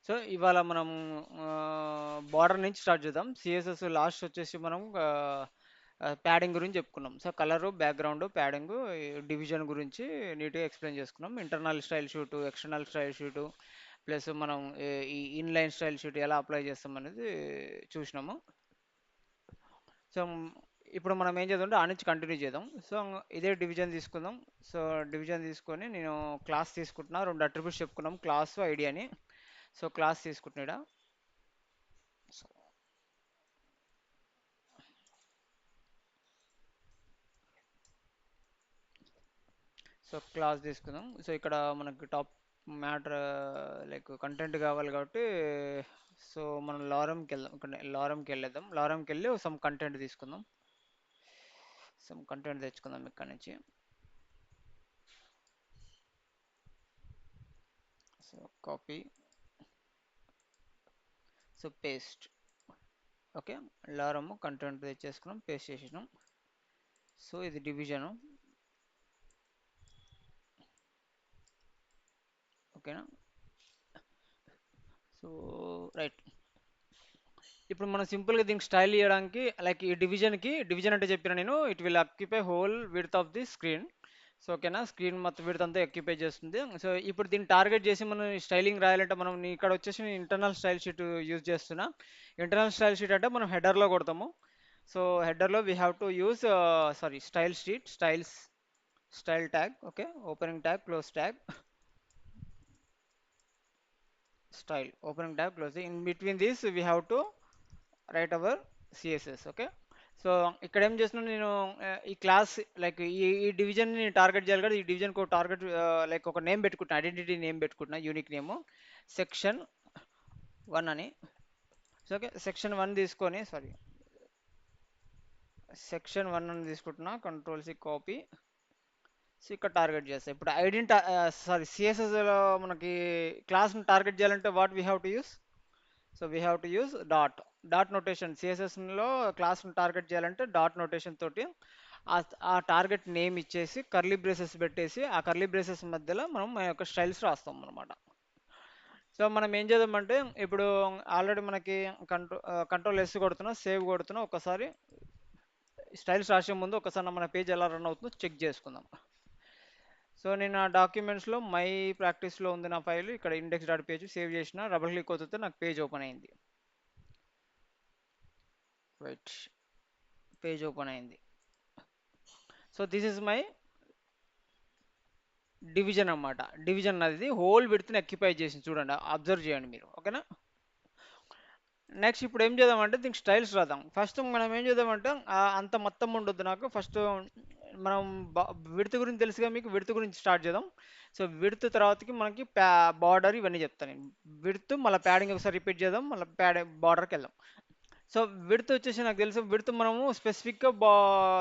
So ఇవాళ మనం border నుంచి స్టార్ట్ చేద్దాం. సిఎస్ఎస్ లాస్ట్ వచ్చేసి మనం ప్యాడింగ్ గురించి చెప్పుకున్నాం. So colour, background, padding, division గురించి నీట్గా ఎక్స్ప్లెయిన్ చేసుకున్నాం. Internal style shoot, external style shoot, plus మనం ఈ ఇన్లైన్ స్టైల్ షూట్ ఎలా అప్లై చేస్తాం అనేది చూసినాము. సో ఇప్పుడు మనం ఏం చేద్దాం అంటే ఆ నుంచి కంటిన్యూ చేద్దాం. సో ఇదే డివిజన్ తీసుకుందాం. సో డివిజన్ తీసుకొని నేను క్లాస్ తీసుకుంటున్నా. రెండు అట్రిబ్యూట్స్ చెప్పుకున్నాం, క్లాస్, ఐడి అని. సో క్లాస్ తీసుకుంటున్నాడా. సో సో క్లాస్ తీసుకుందాం. సో ఇక్కడ మనకి టాప్ మ్యాటర్ లైక్ కంటెంట్ కావాలి కాబట్టి సో మనం లారంకి వెళ్దాం. ఇక్కడ లారంకి వెళ్ళేద్దాం. లారంకి వెళ్ళి సమ్ కంటెంట్ తీసుకుందాం. సమ్ కంటెంట్ తెచ్చుకుందాం ఇక్కడ నుంచి. So copy, so paste. Okay, lorem content తెచ్చేసుకున్నాం, పేస్ట్ చేసినాం. సో ఇది డివిజను. ఓకేనా. సో రైట్, ఇప్పుడు మనం సింపుల్గా దీనికి స్టైల్ చేయడానికి లైక్ ఈ డివిజన్కి, డివిజన్ అంటే చెప్పిన నేను it will occupy whole width of the screen. So ఓకేనా, స్క్రీన్ మొత్తం విడ్త్ అంతా ఆక్యుపై చేస్తుంది. సో ఇప్పుడు దీన్ని టార్గెట్ చేసి మనం స్టైలింగ్ రాయాలంటే మనం ఇక్కడ వచ్చేసి ఇంటర్నల్ స్టైల్ షీట్ యూజ్ చేస్తున్నా. ఇంటర్నల్ స్టైల్ షీట్ అంటే మనం హెడర్లో కొడతాము. సో హెడర్లో we have to use sorry style sheet, styles, style tag. Okay, opening tag, close tag, style, opening tag, close. In between this we have to write our CSS. Okay. So ఇక్కడ ఏం చేస్తున్నాను నేను, ఈ class like ఈ డివిజన్ని target చేయాలి కదా. ఈ డివిజన్కి ఒక టార్గెట్ లైక్ ఒక నేమ్ పెట్టుకుంటున్నా, ఐడెంటిటీ నేమ్ పెట్టుకుంటున్నా, యూనిక్ నేమ్ సెక్షన్ 1 అని. సో ఓకే, సెక్షన్ 1 తీసుకొని, సారీ సెక్షన్ 1 అని తీసుకుంటున్నా, కంట్రోల్ సి కాపీ. సో ఇక్కడ టార్గెట్ చేస్తాం. ఇప్పుడు ఐడెంటి సారీ సిఎస్ఎస్లో మనకి క్లాస్ని టార్గెట్ చేయాలంటే what we have to use. So we have to use dot. Dot notation, సిఎస్ఎస్లో క్లాస్ని టార్గెట్ చేయాలంటే డాట్ నోటేషన్ తోటి ఆ ఆ టార్గెట్ నేమ్ ఇచ్చేసి కర్లీ బ్రేసెస్ పెట్టేసి ఆ కర్లీ బ్రేసెస్ మధ్యలో మనం మన యొక్క స్టైల్స్ రాస్తాం అనమాట. సో మనం ఏం చేద్దామంటే ఇప్పుడు ఆల్రెడీ మనకి కంట్రోల్ ఎస్ కొడుతున్నా, సేవ్ కొడుతున్నా. ఒకసారి స్టైల్స్ రాసే ముందు ఒకసారి మన పేజ్ ఎలా రన్ అవుతుందో చెక్ చేసుకుందాం. సో నేను ఆ డాక్యుమెంట్స్లో మై ప్రాక్టీస్లో ఉంది నా ఫైల్. ఇక్కడ ఇండెక్స్ డాట్ పేజ్ సేవ్ చేసిన, డబుల్ క్లిక్ అవుతుంటే నాకు పేజ్ ఓపెన్ అయింది. రైట్, పేజ్ ఓపెన్ అయింది. So this is my division అన్నమాట. డివిజన్ అనేది హోల్ విడ్త్ని అక్యుపై చేసింది, చూడండి, అబ్జర్వ్ చేయండి మీరు. ఓకేనా. నెక్స్ట్ ఇప్పుడు ఏం చేద్దామంటే దీనికి స్టైల్స్ రాద్దాం. ఫస్ట్ మనం ఏం చేద్దామంటే అంత మొత్తం ఉండొద్దు నాకు. ఫస్ట్ మనం విడత గురించి తెలుసుగా మీకు, విడత గురించి స్టార్ట్ చేద్దాం. సో విడత తర్వాతకి మనకి బార్డర్ ఇవన్నీ చెప్తాను నేను. విడత మళ్ళీ ప్యాడింగ్ ఒకసారి రిపీట్ చేద్దాం, మళ్ళీ బార్డర్కి వెళ్దాం. సో విడత వచ్చేసి నాకు తెలుసు, విడత మనము స్పెసిఫిక్గా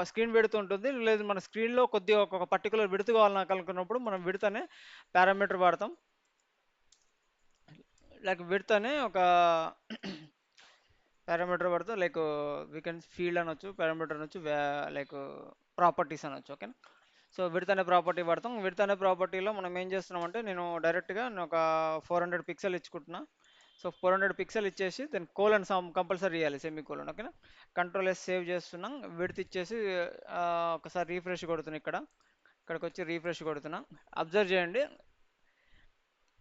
స్క్రీన్ విడత ఉంటుంది. లేదు మన స్క్రీన్లో కొద్దిగా ఒక పర్టికులర్ విడత కావాలి నాకు అనుకున్నప్పుడు మనం విడత అనే పారామీటర్ వాడతాం. లైక్ విడత అనే ఒక పారామీటర్ పడుతుంది. లైక్ వీకెండ్ ఫీల్డ్ అనొచ్చు, పారామీటర్ అనొచ్చు, లైక్ ప్రాపర్టీస్ అనొచ్చు. ఓకేనా. సో విడ్త్ అనే ప్రాపర్టీ పడతాం. విడ్త్ అనే ప్రాపర్టీలో మనం ఏం చేస్తున్నామంటే నేను డైరెక్ట్గా ఒక 400 పిక్సెల్ ఇచ్చుకుంటున్నా. సో 400 పిక్సెల్ ఇచ్చేసి దాని కోలన్ కంపల్సరీ ఇవ్వాలి, సెమీ కోలన్. ఓకేనా. కంట్రోల్ ఎస్ సేవ్ చేస్తున్నాం. విడ్త్ ఇచ్చేసి ఆ, ఒకసారి రీఫ్రెష్ కొడుతున్నాం. ఇక్కడికి వచ్చి రీఫ్రెష్ కొడుతున్నా. అబ్జర్వ్ చేయండి,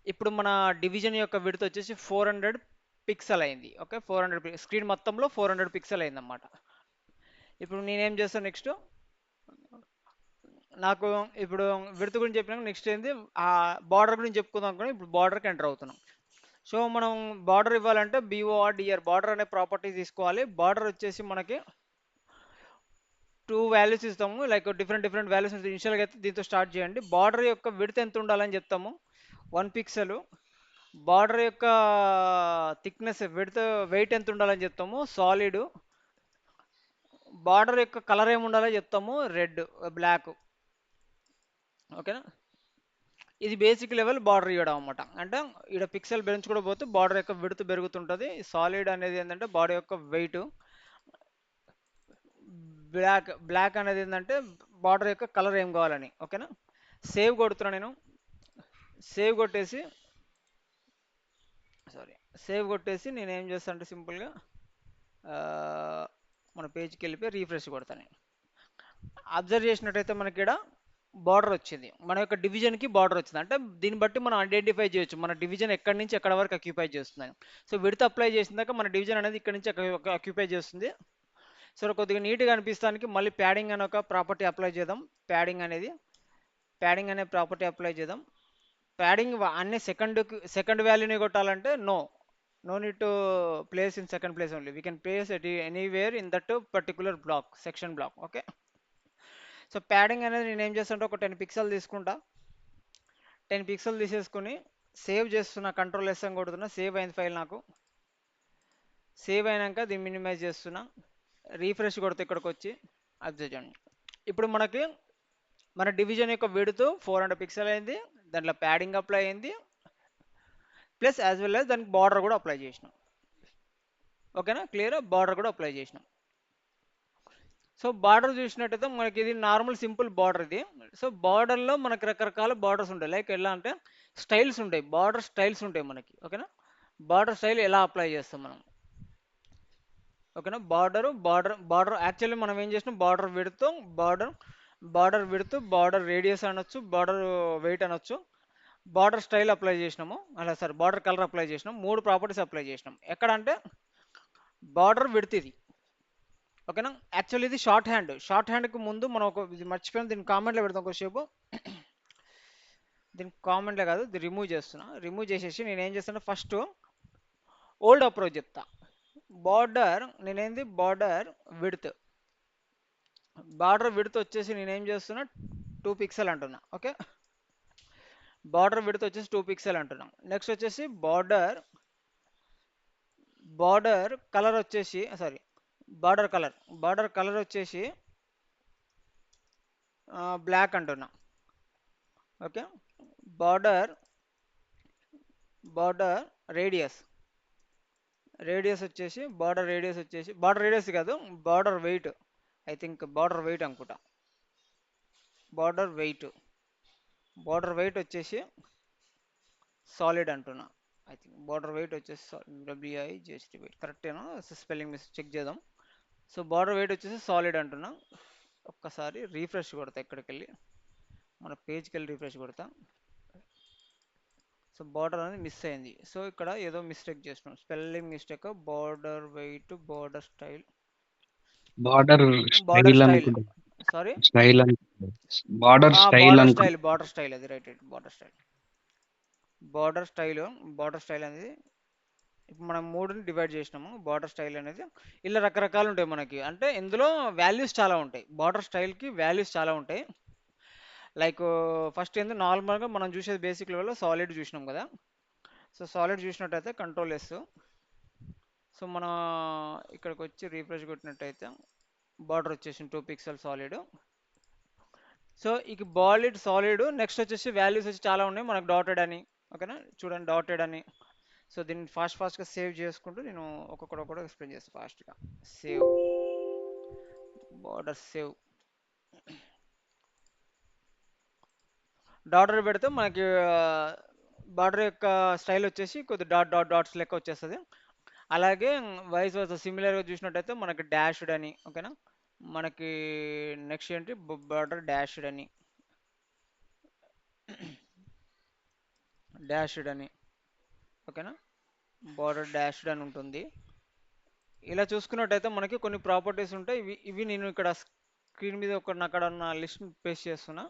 ఇప్పుడు మన డివిజన్ యొక్క విడ్త్ వచ్చేసి 400 పిక్సెల్ అయింది. ఓకే, 400 స్క్రీన్ మొత్తంలో 400 పిక్సెల్ అయిందన్నమాట. ఇప్పుడు నేనేం చేస్తాను నెక్స్ట్, నాకు ఇప్పుడు విడత గురించి చెప్పినాక నెక్స్ట్ ఏంది, ఆ బార్డర్ గురించి చెప్పుకుందాం అనుకుని ఇప్పుడు బార్డర్కి ఎంటర్ అవుతున్నాం. సో మనం బార్డర్ ఇవ్వాలంటే BORDR బార్డర్ అనే ప్రాపర్టీ తీసుకోవాలి. బార్డర్ వచ్చేసి మనకి 2 వాల్యూస్ ఇస్తాము, లైక్ డిఫరెంట్ డిఫరెంట్ వాల్యూస్. ఇనిషియల్గా అయితే దీంతో స్టార్ట్ చేయండి. బార్డర్ యొక్క విడ్త్ ఎంత ఉండాలని చెప్తాము, 1 పిక్సెల్. బార్డర్ యొక్క థిక్నెస్, విడ్త్, వెయిట్ ఎంత ఉండాలని చెప్తాము, సాలిడ్. బార్డర్ యొక్క కలర్ ఏమి ఉండాలో చెప్తాము, రెడ్, బ్లాక్. ఓకేనా. ఇది బేసిక్ లెవెల్ బార్డర్ ఇవ్వడం అనమాట. అంటే ఇక్కడ పిక్సెల్ పెంచుకుంటూ పోతే బార్డర్ యొక్క విడుతు పెరుగుతుంటుంది. సాలిడ్ అనేది ఏంటంటే బాడీ యొక్క వెయిట్. బ్లాక్ అనేది ఏంటంటే బార్డర్ యొక్క కలర్ ఏం కావాలని. ఓకేనా. సేవ్ కొడుతున్నా నేను. సేవ్ కొట్టేసి సారీ, సేవ్ కొట్టేసి నేను ఏం చేస్తాను అంటే సింపుల్గా మన పేజ్కి వెళ్ళిపోయి రీఫ్రెష్ కొడతాను. అబ్జర్వ్ చేసినట్టయితే మనకి ఇక్కడ బార్డర్ వచ్చింది, మన యొక్క డివిజన్కి బార్డర్ వచ్చింది. అంటే దీన్ని బట్టి మనం ఐడెంటిఫై చేయొచ్చు మన డివిజన్ ఎక్కడి నుంచి ఎక్కడ వరకు అక్యుపై చేస్తుందని. సో విడత అప్లై చేసిన దాకా మన డివిజన్ అనేది ఇక్కడ నుంచి అక్యుపై చేస్తుంది. సో కొద్దిగా నీట్గా అనిపిస్తానికి మళ్ళీ ప్యాడింగ్ అనే ఒక ప్రాపర్టీ అప్లై చేద్దాం. ప్యాడింగ్ అనే ప్రాపర్టీ అప్లై చేద్దాం. ప్యాడింగ్ అన్ని సెకండ్ వాల్యూని కొట్టాలంటే no need to place in second place only, we can place at anywhere in that particular block, section block. Okay. So padding అనేది నేను ఏం చేస్తానంటే ఒక 10 పిక్సెల్ తీసుకుంటా. 10 పిక్సెల్ తీసేసుకుని సేవ్ చేస్తున్నా, కంట్రోల్ S అని కొడుతున్నా. సేవ్ అయింది ఫైల్ నాకు. సేవ్ అయినాక దీన్ని మినిమైజ్ చేస్తున్నా, రీఫ్రెష్ కొడితే ఇక్కడికి వచ్చి అబ్జర్వ్ చేయండి. ఇప్పుడు మనకి మన డివిజన్ యొక్క విడ్త్ 400 పిక్సెల్ అయింది, దాంట్లో ప్యాడింగ్ అప్లై అయింది, ప్లస్ యాజ్ వెల్ యాజ్ దానికి బార్డర్ కూడా అప్లై చేసినాం. ఓకేనా, క్లియర్. బార్డర్ కూడా అప్లై చేసినాం. సో బార్డర్ చూసినట్టయితే మనకి ఇది నార్మల్ సింపుల్ బార్డర్ ఇది. సో బార్డర్లో మనకి రకరకాల బార్డర్స్ ఉంటాయి. లైక్ ఎలా అంటే స్టైల్స్ ఉంటాయి, బార్డర్ స్టైల్స్ ఉంటాయి మనకి. ఓకేనా, బార్డర్ స్టైల్ ఎలా అప్లై చేస్తాం మనం. ఓకేనా, బార్డర్ యాక్చువల్లీ మనం ఏం చేసినాం, బార్డర్ విడుతూ బార్డర్ రేడియస్ అనొచ్చు, బార్డర్ వెయిట్ అనొచ్చు, బార్డర్ స్టైల్ అప్లై చేసినాము. అలా సార్ బార్డర్ కలర్ అప్లై చేసినాం. 3 ప్రాపర్టీస్ అప్లై చేసినాం. ఎక్కడ అంటే బార్డర్ విడ్త్ ఇది. ఓకేనా, యాక్చువల్లీ ఇది షార్ట్ హ్యాండ్కి ముందు మనం ఇది మర్చిపోయాం, దీన్ని కామెంట్లో పెడతాం కొద్దిసేపు. దీనికి కామెంట్లో కాదు, ఇది రిమూవ్ చేస్తున్నా. రిమూవ్ చేసేసి నేను ఏం చేస్తాను, ఫస్ట్ ఓల్డ్ అప్రోచ్ చెప్తా. బార్డర్ విడ్త్ వచ్చేసి నేనేం చేస్తున్నా 2 పిక్సెల్ అంటున్నా. ఓకే, బార్డర్ విడ్త్ వచ్చేసి 2 పిక్సెల్ అంటున్నాం. నెక్స్ట్ వచ్చేసి బార్డర్ కలర్ వచ్చేసి బార్డర్ కలర్ వచ్చేసి బ్లాక్ అంటున్నా. ఓకే, బార్డర్ రేడియస్ వచ్చేసి బార్డర్ రేడియస్ కాదు, border weight. I think border weight అనుకుంటా. బార్డర్ వెయిట్ వచ్చేసి సాలిడ్ అంటున్నా. ఐ థింక్ బార్డర్ వెయిట్ వచ్చేసి WIGHT వెయిట్ కరెక్టేనా, స్పెల్లింగ్ మిస్ చెక్ చేద్దాం. సో బార్డర్ వెయిట్ వచ్చేసి సాలిడ్ అంటున్నా. ఒక్కసారి రీఫ్రెష్ కొడతా, ఇక్కడికి వెళ్ళి మన పేజ్కి వెళ్ళి రీఫ్రెష్ కొడతా. సో బార్డర్ అనేది మిస్ అయింది. సో ఇక్కడ ఏదో మిస్టేక్ చేసినాం, spelling mistake. Border weight border style sorry border style అది రైట్. బార్డర్ స్టైల్ అనేది ఇప్పుడు మనం 3ని డివైడ్ చేసినాము. బార్డర్ స్టైల్ అనేది ఇలా రకరకాలు ఉంటాయి మనకి. అంటే ఇందులో వాల్యూస్ చాలా ఉంటాయి, బార్డర్ స్టైల్కి వాల్యూస్ చాలా ఉంటాయి. లైక్ ఫస్ట్ ఏంది, నార్మల్గా మనం చూసేది బేసిక్ లెవెల్లో సాలిడ్ చూసినాం కదా. సో సాలిడ్ చూసినట్టయితే కంట్రోల్ S. సో మన ఇక్కడికి వచ్చి రీఫ్రెష్ కొట్టినట్టయితే బార్డర్ వచ్చేసి 2 పిక్సెల్ సాలిడ్. సో ఇక సాలిడ్. నెక్స్ట్ వచ్చేసి వాల్యూస్ వచ్చి చాలా ఉన్నాయి మనకు, డాటెడ్ అని. ఓకేనా, చూడండి డాటెడ్ అని. సో దీన్ని ఫాస్ట్గా సేవ్ చేసుకుంటూ నేను ఒక్కొక్కటి ఎక్స్ప్లెయిన్ చేస్తాను ఫాస్ట్గా. బార్డర్ సేవ్ డాటర్ పెడితే మనకి బార్డర్ యొక్క స్టైల్ వచ్చేసి కొద్ది డాట్స్ లెక్క వచ్చేస్తుంది. అలాగే వైస్ వర్స సిమిలర్గా చూసినట్టయితే మనకి డాష్డ్ అని. ఓకేనా, మనకి నెక్స్ట్ ఏంటి, బార్డర్ డాష్డ్ అని. ఓకేనా, బార్డర్ డాష్డ్ అని ఉంటుంది. ఇలా చూసుకున్నట్టయితే మనకి కొన్ని ప్రాపర్టీస్ ఉంటాయి. ఇవి నేను ఇక్కడ స్క్రీన్ మీద అక్కడ ఉన్న లిస్ట్ పేస్ట్ చేస్తున్నా.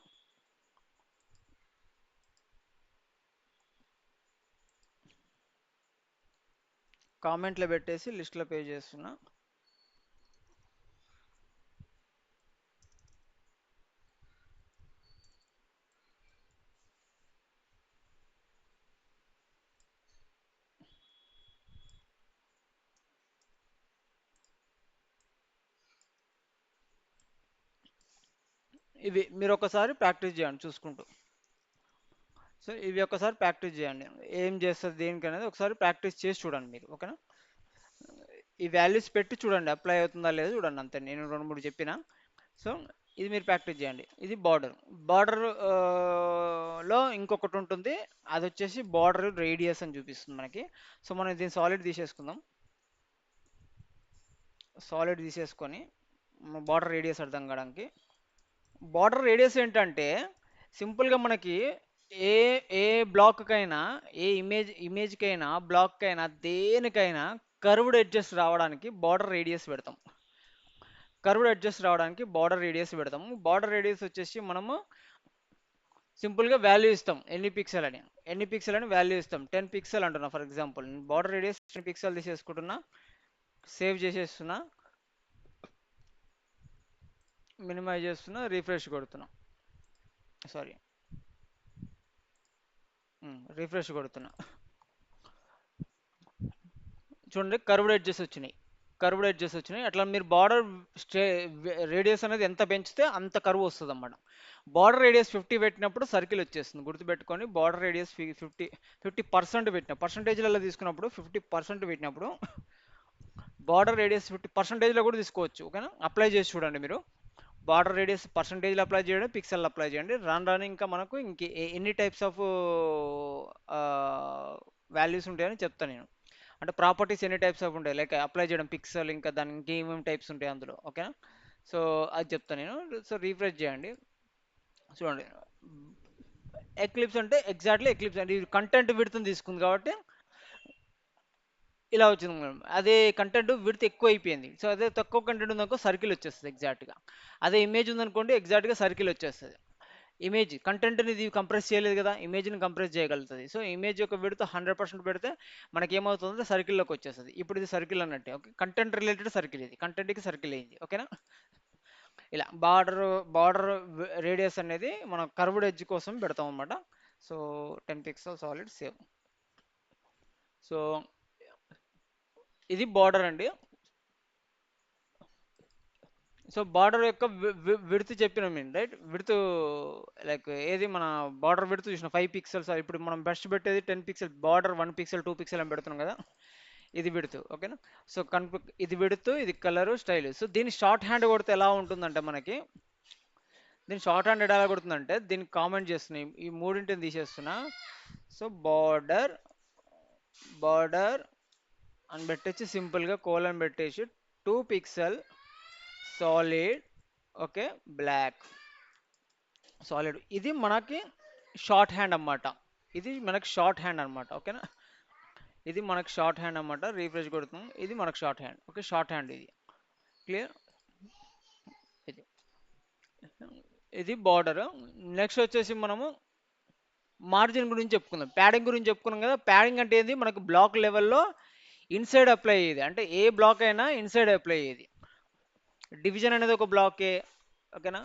కామెంట్లో పెట్టేసి లిస్ట్లో పే చేస్తున్నా. ఇవి మీరు ఒకసారి ప్రాక్టీస్ చేయండి చూసుకుంటూ. సో ఇవి ఒకసారి ప్రాక్టీస్ చేయండి, ఏం చేస్తుంది దేనికి అనేది ఒకసారి ప్రాక్టీస్ చేసి చూడండి మీరు. ఓకేనా, ఈ వాల్యూస్ పెట్టి చూడండి అప్లై అవుతుందా లేదా చూడండి, అంతే. నేను 2-3 చెప్పిన. సో ఇది మీరు ప్రాక్టీస్ చేయండి. ఇది బార్డర్. బార్డర్ లో ఇంకొకటి ఉంటుంది. అది వచ్చేసి బార్డర్ రేడియస్ అని చూపిస్తుంది మనకి. సో మనం దీన్ని సాలిడ్ తీసేసుకుందాం. సాలిడ్ తీసేసుకొని బార్డర్ రేడియస్ అర్థం కావడానికి, బార్డర్ రేడియస్ ఏంటంటే సింపుల్గా మనకి ఏ ఏ బ్లాక్కైనా, ఏ ఇమేజ్కైనా, బ్లాక్కైనా, దేనికైనా కర్వ్డ్ ఎడ్జెస్ రావడానికి బార్డర్ రేడియస్ పెడతాం. కర్వ్డ్ ఎడ్జెస్ రావడానికి బార్డర్ రేడియస్ పెడతాము. బార్డర్ రేడియస్ వచ్చేసి మనము సింపుల్గా వాల్యూ ఇస్తాం, ఎన్ని పిక్సెల్ అని వాల్యూ ఇస్తాం. 10 పిక్సెల్ అంటున్నా for example. Border radius 10 pixel తీసేసుకుంటున్నా, సేవ్ చేసేస్తున్నా, మినిమైజ్ చేస్తున్నా, రిఫ్రెష్ కొడుతున్నా, సారీ రిఫ్రెష్ కొడుతున్నా. చూడండి కర్వ్డ్ ఎడ్జెస్ వచ్చినాయి, కర్వ్డ్ ఎడ్జెస్ వచ్చినాయి. అట్లా మీరు బార్డర్ స్టే రేడియస్ అనేది ఎంత పెంచితే అంత కర్వ్ వస్తుంది అన్నమాట. బార్డర్ రేడియస్ 50 పెట్టినప్పుడు సర్కిల్ వచ్చేస్తుంది, గుర్తుపెట్టుకొని. బార్డర్ రేడియస్ 50% పెట్టిన పర్సంటేజ్లలో తీసుకున్నప్పుడు 50% పెట్టినప్పుడు బార్డర్ రేడియస్ 50%లో కూడా తీసుకోవచ్చు. ఓకేనా, అప్లై చేసి చూడండి మీరు. బార్డర్ రేడియస్ పర్సంటేజ్లో అప్లై చేయండి, పిక్సెల్ అప్లై చేయండి. రాను రాను ఇంకా మనకు ఎన్ని టైప్స్ ఆఫ్ వాల్యూస్ ఉంటాయని చెప్తాను నేను. అంటే ప్రాపర్టీస్ ఎన్ని టైప్స్ ఆఫ్ ఉంటాయి, లైక్ అప్లై చేయడం పిక్సెల్, ఇంకా దానికి ఇంకేమేమి టైప్స్ ఉంటాయి అందులో. ఓకేనా, సో అది చెప్తాను నేను. సో రీఫ్రెష్ చేయండి, చూడండి. ఎక్లిప్స్ అంటే ఎగ్జాక్ట్లీ ఎక్లిప్స్ అంటే ఇది కంటెంట్ విడ్త్ని తీసుకుంది కాబట్టి ఇలా వచ్చింది మేడం. అదే కంటెంట్ విడ్త్ ఎక్కువ అయిపోయింది. సో అదే తక్కువ కంటెంట్ ఉందనుకో సర్కిల్ వచ్చేస్తుంది ఎగ్జాక్ట్గా. అదే ఇమేజ్ ఉందనుకోండి ఎగ్జాక్ట్గా సర్కిల్ వచ్చేస్తుంది. ఇమేజ్ కంటెంట్ని ఇది కంప్రెస్ చేయలేదు కదా, ఇమేజ్ని కంప్రెస్ చేయగలుగుతుంది. సో ఇమేజ్ యొక్క విడ్త్ 100% పెడితే మనకి ఏమవుతుందంటే సర్కిల్లోకి వచ్చేస్తుంది. ఇప్పుడు ఇది సర్కిల్ అన్నట్టే. ఓకే, కంటెంట్ రిలేటెడ్ సర్కిల్, ఇది కంటెంట్కి సర్కిల్ అయింది. ఓకేనా, ఇలా బార్డర్ రేడియస్ అనేది మనం కర్వ్డ్ ఎడ్జ్ కోసం పెడతాం అన్నమాట. So 10 pixel solid save. So ఇది బార్డర్ అండి. సో బార్డర్ యొక్క విడ్త్ చెప్పినాం నేను, రైట్. విడ్త్ లైక్ ఏది మన బార్డర్ విడ్త్ చూసిన 5 పిక్సెల్స్. ఇప్పుడు మనం బెస్ట్ పెట్టేది 10 పిక్సెల్. బార్డర్ 1 పిక్సెల్ 2 పిక్సెల్ అని పెడుతున్నాం కదా, ఇది విడ్త్. ఓకేనా, సో ఇది విడ్త్, ఇది కలర్, స్టైల్. సో దీని షార్ట్ హ్యాండ్ కొడితే ఎలా ఉంటుందంటే మనకి, దీని షార్ట్ హ్యాండ్ ఎలా కొడుతుందంటే దీనికి కామెంట్ చేస్తున్నాయి, ఈ మూడింటిని తీసేస్తున్నా. సో బార్డర్ అని పెట్టేసి సింపుల్గా కోలన్ పెట్టేసి 2 pixel solid, okay, black solid. ఇది మనకి షార్ట్ హ్యాండ్ అన్నమాట. ఇది మనకి షార్ట్ హ్యాండ్ అన్నమాట. ఓకేనా, ఇది మనకి షార్ట్ హ్యాండ్ అన్నమాట. రీఫ్రెష్ కొడుతున్నాం, ఇది మనకి short hand. Okay, short hand ఇది క్లియర్. ఇది ఇది బార్డర్. నెక్స్ట్ వచ్చేసి మనము మార్జిన్ గురించి చెప్పుకుందాం, ప్యాడింగ్ గురించి చెప్పుకున్నాం కదా. ప్యాడింగ్ అంటే ఏంది, మనకు బ్లాక్ లెవెల్లో ఇన్సైడ్ అప్లై అయ్యేది. అంటే ఏ బ్లాక్ అయినా ఇన్సైడ్ అప్లై అయ్యేది. డివిజన్ అనేది ఒక బ్లాకే, ఓకేనా.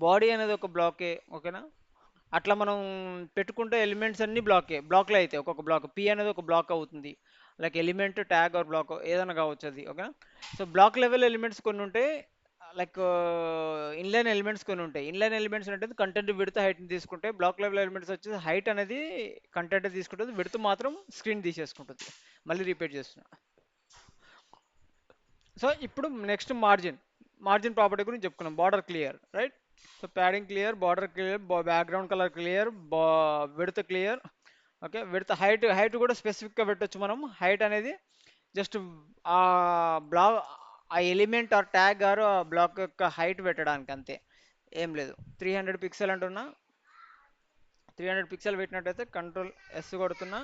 బాడీ అనేది ఒక బ్లాకే, ఓకేనా. అట్లా మనం పెట్టుకుంటే ఎలిమెంట్స్ అన్ని బ్లాక్లో అవుతాయి. ఒక్కొక్క బ్లాక్ పి అనేది ఒక బ్లాక్ అవుతుంది. Like element, tag or block ఏదైనా కావచ్చు అది. ఓకేనా, సో బ్లాక్ లెవెల్ ఎలిమెంట్స్ కొన్ని ఉంటాయి, లైక్ ఇన్లైన్ ఎలిమెంట్స్ కొన్ని ఉంటాయి. ఇన్లైన్ ఎలిమెంట్స్ అంటే కంటెంట్ విడ్త్ హైట్ని తీసుకుంటే, బ్లాక్ లెవెల్ ఎలిమెంట్స్ వచ్చేసి హైట్ అనేది కంటెంట్ తీసుకుంటుంది, విడ్త్ మాత్రం స్క్రీన్ తీసేసుకుంటుంది. మళ్ళీ రిపీట్ చేస్తున్నా. సో ఇప్పుడు నెక్స్ట్ మార్జిన్ ప్రాపర్టీ గురించి చెప్పుకున్నాం. Border clear, right. So padding clear, border clear, background colour clear, width clear. Okay, width height కూడా స్పెసిఫిక్గా పెట్టొచ్చు మనం. హైట్ అనేది జస్ట్ ఆ బ్లాక్, ఆ element or tag or block యొక్క హైట్ పెట్టడానికి అంతే, ఏం లేదు. 300 పిక్సెల్ అంటున్నా, 300 పిక్సెల్ పెట్టినట్టయితే కంట్రోల్ ఎస్ కొడుతున్నా,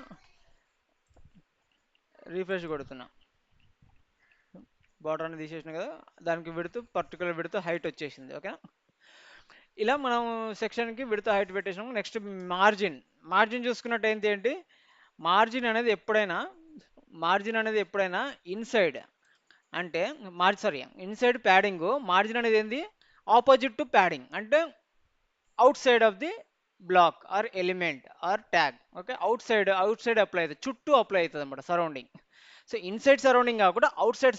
రీఫ్రెష్ కొడుతున్నా. బార్డర్ అనేది తీసేసిన కదా, దానికి విడుతూ పర్టికులర్ విడుతూ హైట్ వచ్చేసింది. ఓకే, ఇలా మనం సెక్షన్కి విడుతూ హైట్ పెట్టేసినాము. నెక్స్ట్ మార్జిన్ చూసుకున్నట్టు ఏంటి, మార్జిన్ అనేది ఎప్పుడైనా ఇన్సైడ్, అంటే ఇన్సైడ్ ప్యాడింగ్. మార్జిన్ అనేది ఏంది, ఆపోజిట్ టు ప్యాడింగ్. అంటే outside of the block or element or tag. Okay, outside apply అవుతుంది, చుట్టూ అప్లై అవుతుంది అనమాట, సరౌండింగ్. సో ఇన్సైడ్ సరౌండింగ్ కాకుండా అవుట్ సైడ్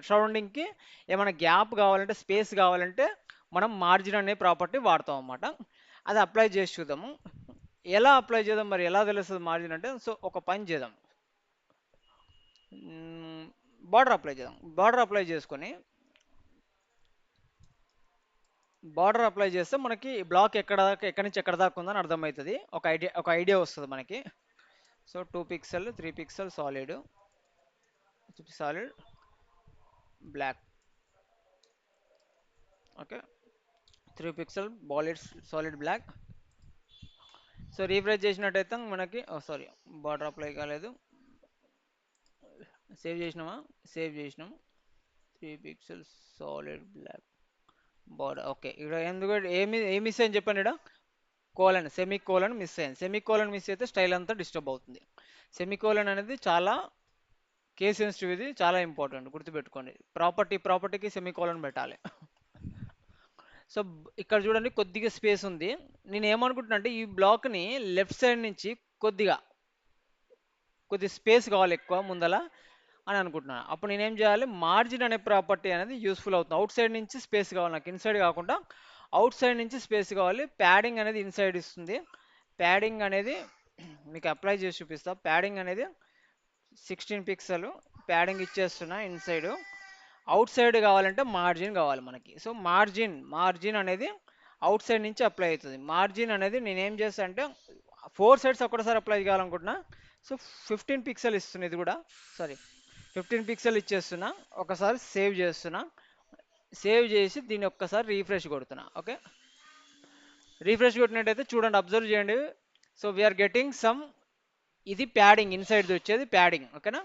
సరౌండింగ్కి ఏమైనా గ్యాప్ కావాలంటే, స్పేస్ కావాలంటే మనం మార్జిన్ అనే ప్రాపర్టీ వాడతాం అన్నమాట. అది అప్లై చేసి చూద్దాము. ఎలా అప్లై చేద్దాం, మరి ఎలా తెలుస్తుంది మార్జిన్ అంటే. సో ఒక పని చేద్దాం, బార్డర్ అప్లై చేసుకొని బార్డర్ అప్లై చేస్తే మనకి బ్లాక్ ఎక్కడి నుంచి ఎక్కడ దాకా ఉందని అర్థమవుతుంది, ఒక ఐడియా వస్తుంది మనకి. So 2 pixel 3 pixel solid black. Okay, 3 pixel solid black. So refresh చేసినట్టయితే మనకి సారీ, బార్డర్ అప్లై కాలేదు. సేవ్ చేసినామా? సేవ్ చేసినాం. 3 pixel solid black border. Okay, ఇక్కడ ఎందుకు ఏమి మిస్ అయింది చెప్పండి. ఇక్కడ సెమీ కోలన్ మిస్ అయింది. సెమీ కోలన్ మిస్ అయితే స్టైల్ అంతా డిస్టర్బ్ అవుతుంది. సెమీ కోలన్ అనేది చాలా కేస్ సెన్సిటివ్, ఇది చాలా ఇంపార్టెంట్, గుర్తుపెట్టుకోండి. ప్రాపర్టీకి సెమీ కోలన్ పెట్టాలి. సో ఇక్కడ చూడండి కొద్దిగా స్పేస్ ఉంది. నేను ఏమనుకుంటున్నా అంటే ఈ బ్లాక్ని లెఫ్ట్ సైడ్ నుంచి కొద్ది స్పేస్ కావాలి ఎక్కువ ముందల అని అనుకుంటున్నాను. అప్పుడు నేనేం చేయాలి, మార్జిన్ అనే ప్రాపర్టీ అనేది యూస్ఫుల్ అవుతుంది. అవుట్ సైడ్ నుంచి స్పేస్ కావాలి నాకు, ఇన్సైడ్ కాకుండా అవుట్ సైడ్ నుంచి స్పేస్ కావాలి. ప్యాడింగ్ అనేది ఇన్సైడ్ ఇస్తుంది. ప్యాడింగ్ అనేది మీకు అప్లై చేసి చూపిస్తా. ప్యాడింగ్ అనేది 16 పిక్సెల్ ప్యాడింగ్ ఇచ్చేస్తున్నా ఇన్సైడ్. అవుట్ సైడ్ కావాలంటే మార్జిన్ కావాలి మనకి. సో మార్జిన్ అనేది అవుట్ సైడ్ నుంచి అప్లై అవుతుంది. మార్జిన్ అనేది నేనేం చేస్తా అంటే 4 సైడ్స్ ఒకటేసారి అప్లై చేయాలనుకుంటున్నా. సో 15 పిక్సెల్ ఇస్తున్నా, ఇది కూడా సారీ 15 పిక్సెల్ ఇచ్చేస్తున్నా. ఒకసారి సేవ్ చేస్తున్నా. సేవ్ చేసి దీన్ని ఒక్కసారి రీఫ్రెష్ కొడుతున్నా. ఓకే, రీఫ్రెష్ కొట్టినట్టయితే చూడండి, అబ్జర్వ్ చేయండి. సో వీఆర్ గెటింగ్ సమ్, ఇది ప్యాడింగ్ ఇన్సైడ్ వచ్చేది ప్యాడింగ్. ఓకేనా,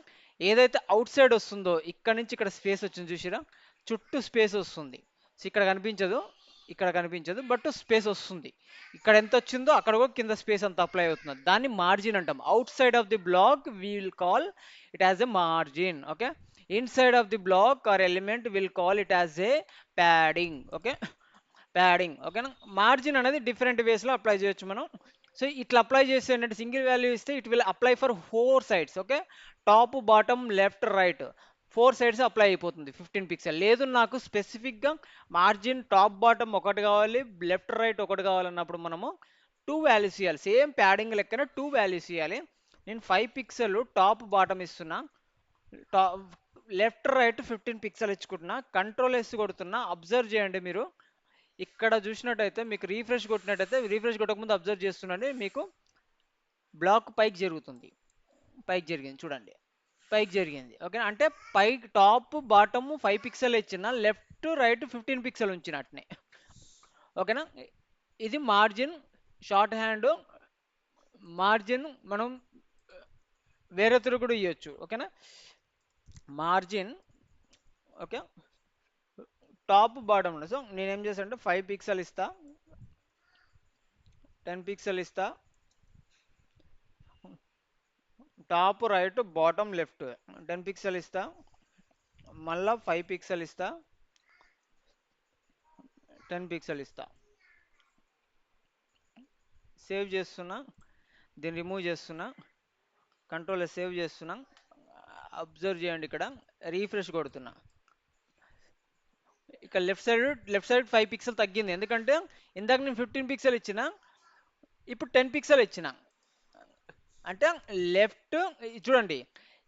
ఏదైతే అవుట్ సైడ్ వస్తుందో ఇక్కడ నుంచి ఇక్కడ స్పేస్ వచ్చింది చూసిరా, చుట్టూ స్పేస్ వస్తుంది. సో ఇక్కడ కనిపించదు బట్ స్పేస్ వస్తుంది. ఇక్కడ ఎంత వచ్చిందో అక్కడ కూడా కింద స్పేస్ అంత అప్లై అవుతుంది. దాన్ని మార్జిన్ అంటాం. Outside of the block we will call it as a margin. Okay, inside of the block or element will call it as a padding. Okay, padding. ఓకేనా, మార్జిన్ అనేది different వేస్లో apply చేయొచ్చు మనం. So ఇట్లా apply చేస్తే ఏంటంటే single value ఇస్తే it will apply for 4 sides. Okay, top bottom left right 4 sides apply అయిపోతుంది 15 పిక్సెల్. లేదు నాకు స్పెసిఫిక్గా మార్జిన్ టాప్ బాటమ్ ఒకటి కావాలి, లెఫ్ట్ రైట్ ఒకటి కావాలన్నప్పుడు మనము 2 వాల్యూస్ ఇవ్వాలి. సేమ్ ప్యాడింగ్ లెక్కన 2 వాల్యూస్ ఇవ్వాలి. నేను 5 పిక్సెల్ టాప్ బాటమ్ ఇస్తున్నా, టా లెఫ్ట్ రైట్ 15 పిక్సెల్ ఇచ్చుకుంటున్నా, కంట్రోల్ S కొడుతున్నా. అబ్జర్వ్ చేయండి మీరు, ఇక్కడ చూసినట్టయితే మీకు రీఫ్రెష్ కొట్టకముందు అబ్జర్వ్ చేస్తుండండి, మీకు బ్లాక్ పైకి జరుగుతుంది. పైకి జరిగింది చూడండి, పైకి జరిగింది. ఓకే, అంటే పైకి టాప్ బాటమ్ 5 పిక్సెల్ ఇచ్చిన, లెఫ్ట్ రైట్ 15 పిక్సెల్ ఉంచినట్టునే. ఓకేనా, ఇది మార్జిన్. షార్ట్ హ్యాండ్ మార్జిన్ మనం వేరే తిరుగు కూడా ఇవ్వచ్చు. ఓకేనా, margin. Okay, top bottom. So నేనేం చేస్తాను అంటే 5 పిక్సెల్ ఇస్తా, 10 పిక్సెల్ ఇస్తా, top right bottom left 10 pixel ఇస్తా, మళ్ళా 5 పిక్సెల్ ఇస్తా, 10 పిక్సెల్ ఇస్తా. సేవ్ చేస్తున్నా, దీన్ని రిమూవ్ చేస్తున్నా, కంట్రోల్ సేవ్ చేస్తున్నా. అబ్జర్వ్ చేయండి, ఇక్కడ రీఫ్రెష్ కొడుతున్నా. ఇక్కడ లెఫ్ట్ సైడ్ 5 పిక్సెల్ తగ్గింది, ఎందుకంటే ఇందాక నేను 15 పిక్సెల్ ఇచ్చిన, ఇప్పుడు 10 పిక్సెల్ ఇచ్చిన. అంటే లెఫ్ట్ చూడండి,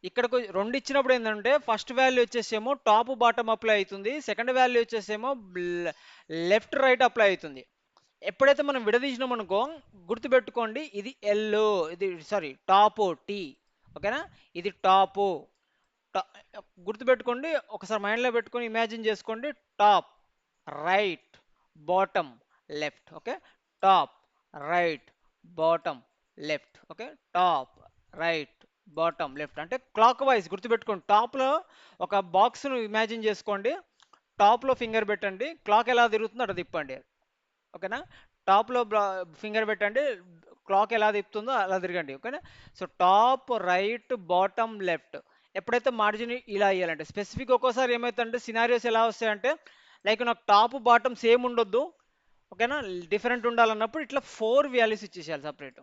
ఇక్కడ రెండు ఇచ్చినప్పుడు ఏంటంటే ఫస్ట్ వాల్యూ వచ్చేసేమో టాప్ బాటమ్ అప్లై అవుతుంది, సెకండ్ వాల్యూ వచ్చేసేమో లెఫ్ట్ రైట్ అప్లై అవుతుంది. ఎప్పుడైతే మనం విడదీసినాం అనుకో, గుర్తుపెట్టుకోండి, ఇది ఎల్, ఇది సారీ టాప్ టీ. ఓకేనా, ఇది టాప్. గుర్తుపెట్టుకోండి, ఒకసారి మైండ్లో పెట్టుకొని ఇమాజిన్ చేసుకోండి. Top right bottom left. Okay, top right bottom left. Okay, top right bottom left అంటే క్లాక్ వైజ్ గుర్తుపెట్టుకోండి. టాప్లో ఒక బాక్స్ను ఇమాజిన్ చేసుకోండి, టాప్లో ఫింగర్ పెట్టండి, క్లాక్ ఎలా తిరుగుతుందో అట్లా తిప్పండి. ఓకేనా, టాప్లో ఫింగర్ పెట్టండి, క్లాక్ ఎలా తిప్పుతుందో అలా తిరగండి. ఓకేనా, so top right bottom left. ఎప్పుడైతే మార్జిన్ ఇలా ఇవ్వాలంటే స్పెసిఫిక్, ఒక్కోసారి ఏమవుతుందంటే సినారియోస్ ఎలా వస్తాయంటే లైక్ నాకు టాప్ బాటమ్ సేమ్ ఉండొద్దు, ఓకేనా, డిఫరెంట్ ఉండాలన్నప్పుడు ఇట్లా 4 వాల్యూస్ ఇచ్చేసేయాలి సపరేట్.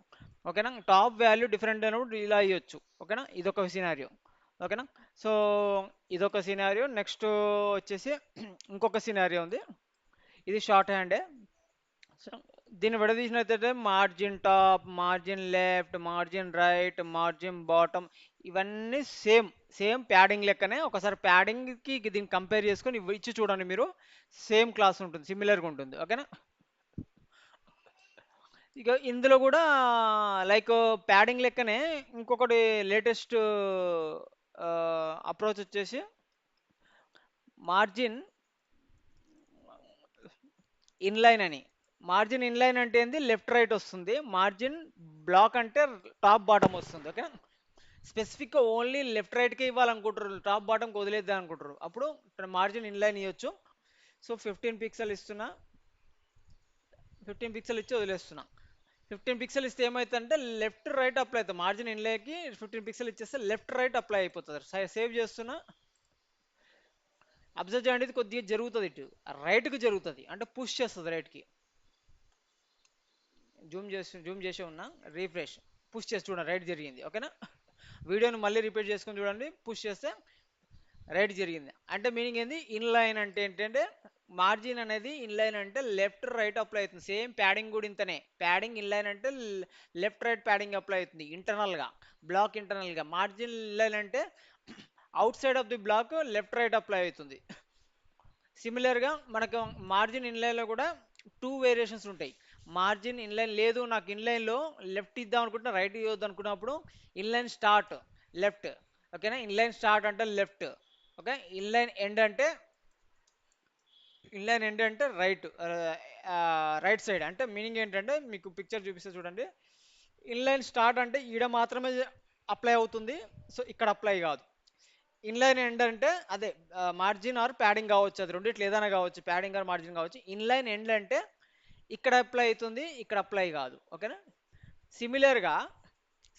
ఓకేనా, టాప్ వాల్యూ డిఫరెంట్ అయినప్పుడు ఇలా ఇవ్వచ్చు. ఓకేనా, ఇదొక సినారియో. ఓకేనా, సో ఇదొక సినారియో. నెక్స్ట్ వచ్చేసి ఇంకొక సినారియో ఉంది, ఇది షార్ట్ హ్యాండే. సో దీన్ని విడదీసినట్లయితే margin top, margin left, margin right, margin bottom ఇవన్నీ సేమ్ సేమ్ ప్యాడింగ్ లెక్కనే. ఒకసారి ప్యాడింగ్కి దీన్ని కంపేర్ చేసుకొని ఇచ్చి చూడండి మీరు. సేమ్ క్లాస్ ఉంటుంది, సిమిలర్గా ఉంటుంది. ఓకేనా? ఇక ఇందులో కూడా లైక్ ప్యాడింగ్ లెక్కనే ఇంకొకటి లేటెస్ట్ అప్రోచ్ వచ్చేసి మార్జిన్ ఇన్లైన్ అని. మార్జిన్ ఇన్లైన్ అంటే ఏంది, లెఫ్ట్ రైట్ వస్తుంది. మార్జిన్ బ్లాక్ అంటే టాప్ బాటమ్ వస్తుంది. ఓకే, స్పెసిఫిక్గా ఓన్లీ లెఫ్ట్ రైట్కే ఇవ్వాలనుకుంటారు, టాప్ బాటమ్కి వదిలేద్దాం అనుకుంటారు. అప్పుడు మార్జిన్ ఇన్లైన్ ఇవ్వచ్చు. సో 15 పిక్సెల్ ఇస్తున్నా, 15 పిక్సెల్ ఇచ్చి వదిలేస్తున్నా. 15 పిక్సెల్ ఇస్తే ఏమవుతుందంటే లెఫ్ట్ రైట్ అప్లై అవుతుంది. మార్జిన్ ఇన్లేకి 15 పిక్సెల్ ఇచ్చేస్తే లెఫ్ట్ రైట్ అప్లై అయిపోతుంది. సేవ్ చేస్తున్నా. అబ్జర్వ్ చేయండి, ఇది కొద్దిగా జరుగుతుంది, ఇటు రైట్కి జరుగుతుంది, అంటే పుష్ చేస్తుంది రైట్కి. జూమ్ చేసి ఉన్నా, రీఫ్రెష్ పుష్ చేసి చూడండి, రైట్ జరిగింది. ఓకేనా? వీడియోని మళ్ళీ రిపీట్ చేసుకొని చూడండి, పుష్ చేస్తే రైట్ జరిగింది. అంటే మీనింగ్ ఏంది, ఇన్లైన్ అంటే ఏంటంటే మార్జిన్ అనేది ఇన్లైన్ అంటే లెఫ్ట్ రైట్ అప్లై అవుతుంది. సేమ్ ప్యాడింగ్ కూడా ఇంతనే. ప్యాడింగ్ ఇన్లైన్ అంటే లెఫ్ట్ రైట్ ప్యాడింగ్ అప్లై అవుతుంది ఇంటర్నల్గా, బ్లాక్ ఇంటర్నల్గా. మార్జిన్ ఇన్లైన్ అంటే outside of the block left right apply అవుతుంది. సిమిలర్గా మనకు మార్జిన్ ఇన్లైన్లో కూడా టూ వేరియేషన్స్ ఉంటాయి. మార్జిన్ ఇన్లైన్ లేదు, నాకు ఇన్లైన్లో లెఫ్ట్ ఇద్దాం అనుకుంటున్నా, రైట్ ఇవ్వద్దు అనుకున్నప్పుడు ఇన్లైన్ స్టార్ట్ లెఫ్ట్. ఓకేనా? ఇన్లైన్ స్టార్ట్ అంటే లెఫ్ట్. ఓకే, ఇన్లైన్ ఎండ్ అంటే రైట్, రైట్ సైడ్. అంటే మీనింగ్ ఏంటంటే మీకు పిక్చర్ చూపిస్తే చూడండి, ఇన్లైన్ స్టార్ట్ అంటే ఈడ మాత్రమే అప్లై అవుతుంది, సో ఇక్కడ అప్లై కాదు. ఇన్లైన్ ఎండ్ అంటే అదే మార్జిన్ ఆర్ ప్యాడింగ్ కావచ్చు, అది రెండిట్లు ఏదైనా కావచ్చు, ప్యాడింగ్ ఆర్ మార్జిన్ కావచ్చు. ఇన్లైన్ ఎండ్ అంటే ఇక్కడ అప్లై అవుతుంది, ఇక్కడ అప్లై కాదు. ఓకేనా? సిమిలర్గా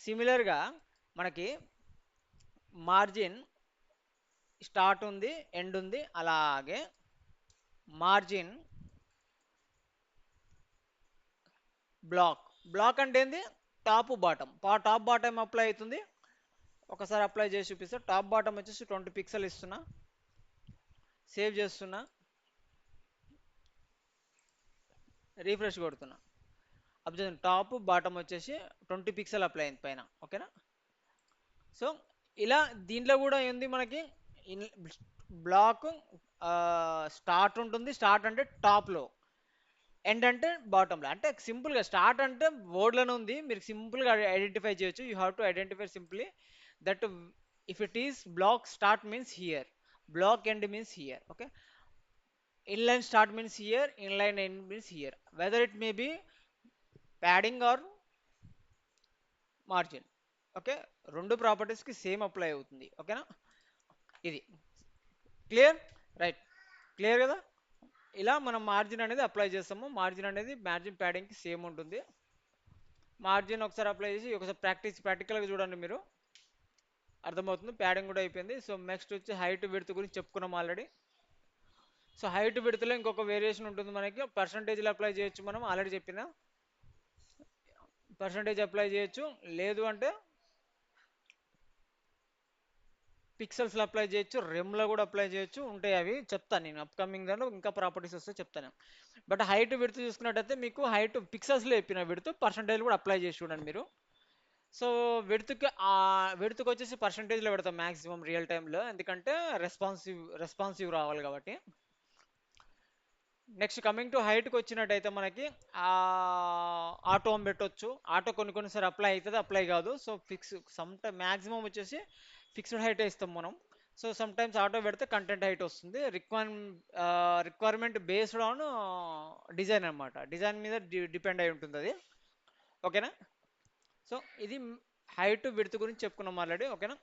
సిమిలర్గా మనకి మార్జిన్ స్టార్ట్ ఉంది, ఎండ్ ఉంది. అలాగే మార్జిన్ బ్లాక్ అంటే ఏంది, top bottom. Top bottom apply అవుతుంది. ఒకసారి అప్లై చేసి చూపిస్తే టాప్ బాటమ్ వచ్చేసి 20 పిక్సెల్ ఇస్తున్నా, సేవ్ చేస్తున్నా, రీఫ్రెష్ కొడుతున్నా. అబ్జర్వ్, టాప్ బాటమ్ వచ్చేసి 20 పిక్సెల్ అప్లై అయింది పైన. ఓకేనా? సో ఇలా దీంట్లో కూడా ఏంది మనకి బ్లాక్ స్టార్ట్ ఉంటుంది. స్టార్ట్ అంటే టాప్లో, ఎండ్ అంటే బాటంలో. అంటే సింపుల్గా స్టార్ట్ అంటే వర్డ్లోనే ఉంది, మీరు సింపుల్గా ఐడెంటిఫై చేయొచ్చు. You have to identify simply that if it is block start means here, block end means here. Okay, inline start means here, inline end means here. Whether it may be padding or margin. Okay, రెండు ప్రాపర్టీస్కి same apply అవుతుంది. ఓకేనా? ఇది clear? Right, clear కదా? ఇలా మనం margin అనేది apply చేస్తాము. మార్జిన్ అనేది మార్జిన్ ప్యాడింగ్కి సేమ్ ఉంటుంది. మార్జిన్ ఒకసారి అప్లై చేసి ఒకసారి ప్రాక్టికల్గా చూడండి, మీరు అర్థమవుతుంది. ప్యాడింగ్ కూడా అయిపోయింది. సో నెక్స్ట్ వచ్చి హైట్ విడ్త్ గురించి చెప్పుకున్నాం ఆల్రెడీ. సో హైట్ విడ్త్లో ఇంకొక వేరియేషన్ ఉంటుంది మనకి, పర్సంటేజ్లో అప్లై చేయొచ్చు. మనం ఆల్రెడీ చెప్పిన పర్సంటేజ్ అప్లై చేయొచ్చు, లేదు అంటే పిక్సెల్స్లో అప్లై చేయొచ్చు, రెమ్లో కూడా అప్లై చేయొచ్చు. ఉంటాయి, అవి చెప్తాను నేను అప్కమింగ్ దాంట్లో, ఇంకా ప్రాపర్టీస్ వస్తే చెప్తాను. బట్ హైట్ విడ్త్ చూసుకున్నట్టయితే మీకు హైట్ పిక్సెల్స్లో చెప్పిన విడ్త్ పర్సంటేజ్ కూడా అప్లై చేసి చూడండి మీరు. సో విడ్త్కి వచ్చేసి పర్సంటేజ్లో పెడతాం మ్యాక్సిమం రియల్ టైంలో, ఎందుకంటే రెస్పాన్సివ్ రావాలి కాబట్టి. నెక్స్ట్ కమింగ్ టు హైట్కి వచ్చినట్టయితే మనకి ఆటో పెట్టొచ్చు. ఆటో కొన్నిసారి అప్లై అవుతుంది, అప్లై కాదు. సో మ్యాక్సిమం వచ్చేసి ఫిక్స్డ్ హైటే ఇస్తాం మనం. సో సమ్ టైమ్స్ ఆటో పెడితే కంటెంట్ హైట్ వస్తుంది. రిక్వైర్మెంట్ బేస్డ్ ఆన్ డిజైన్ అనమాట, డిజైన్ మీద డిపెండ్ అయి ఉంటుంది అది. ఓకేనా? సో ఇది హైట్ విడ్త్ గురించి చెప్పుకున్నాం ఆల్రెడీ. ఓకేనా?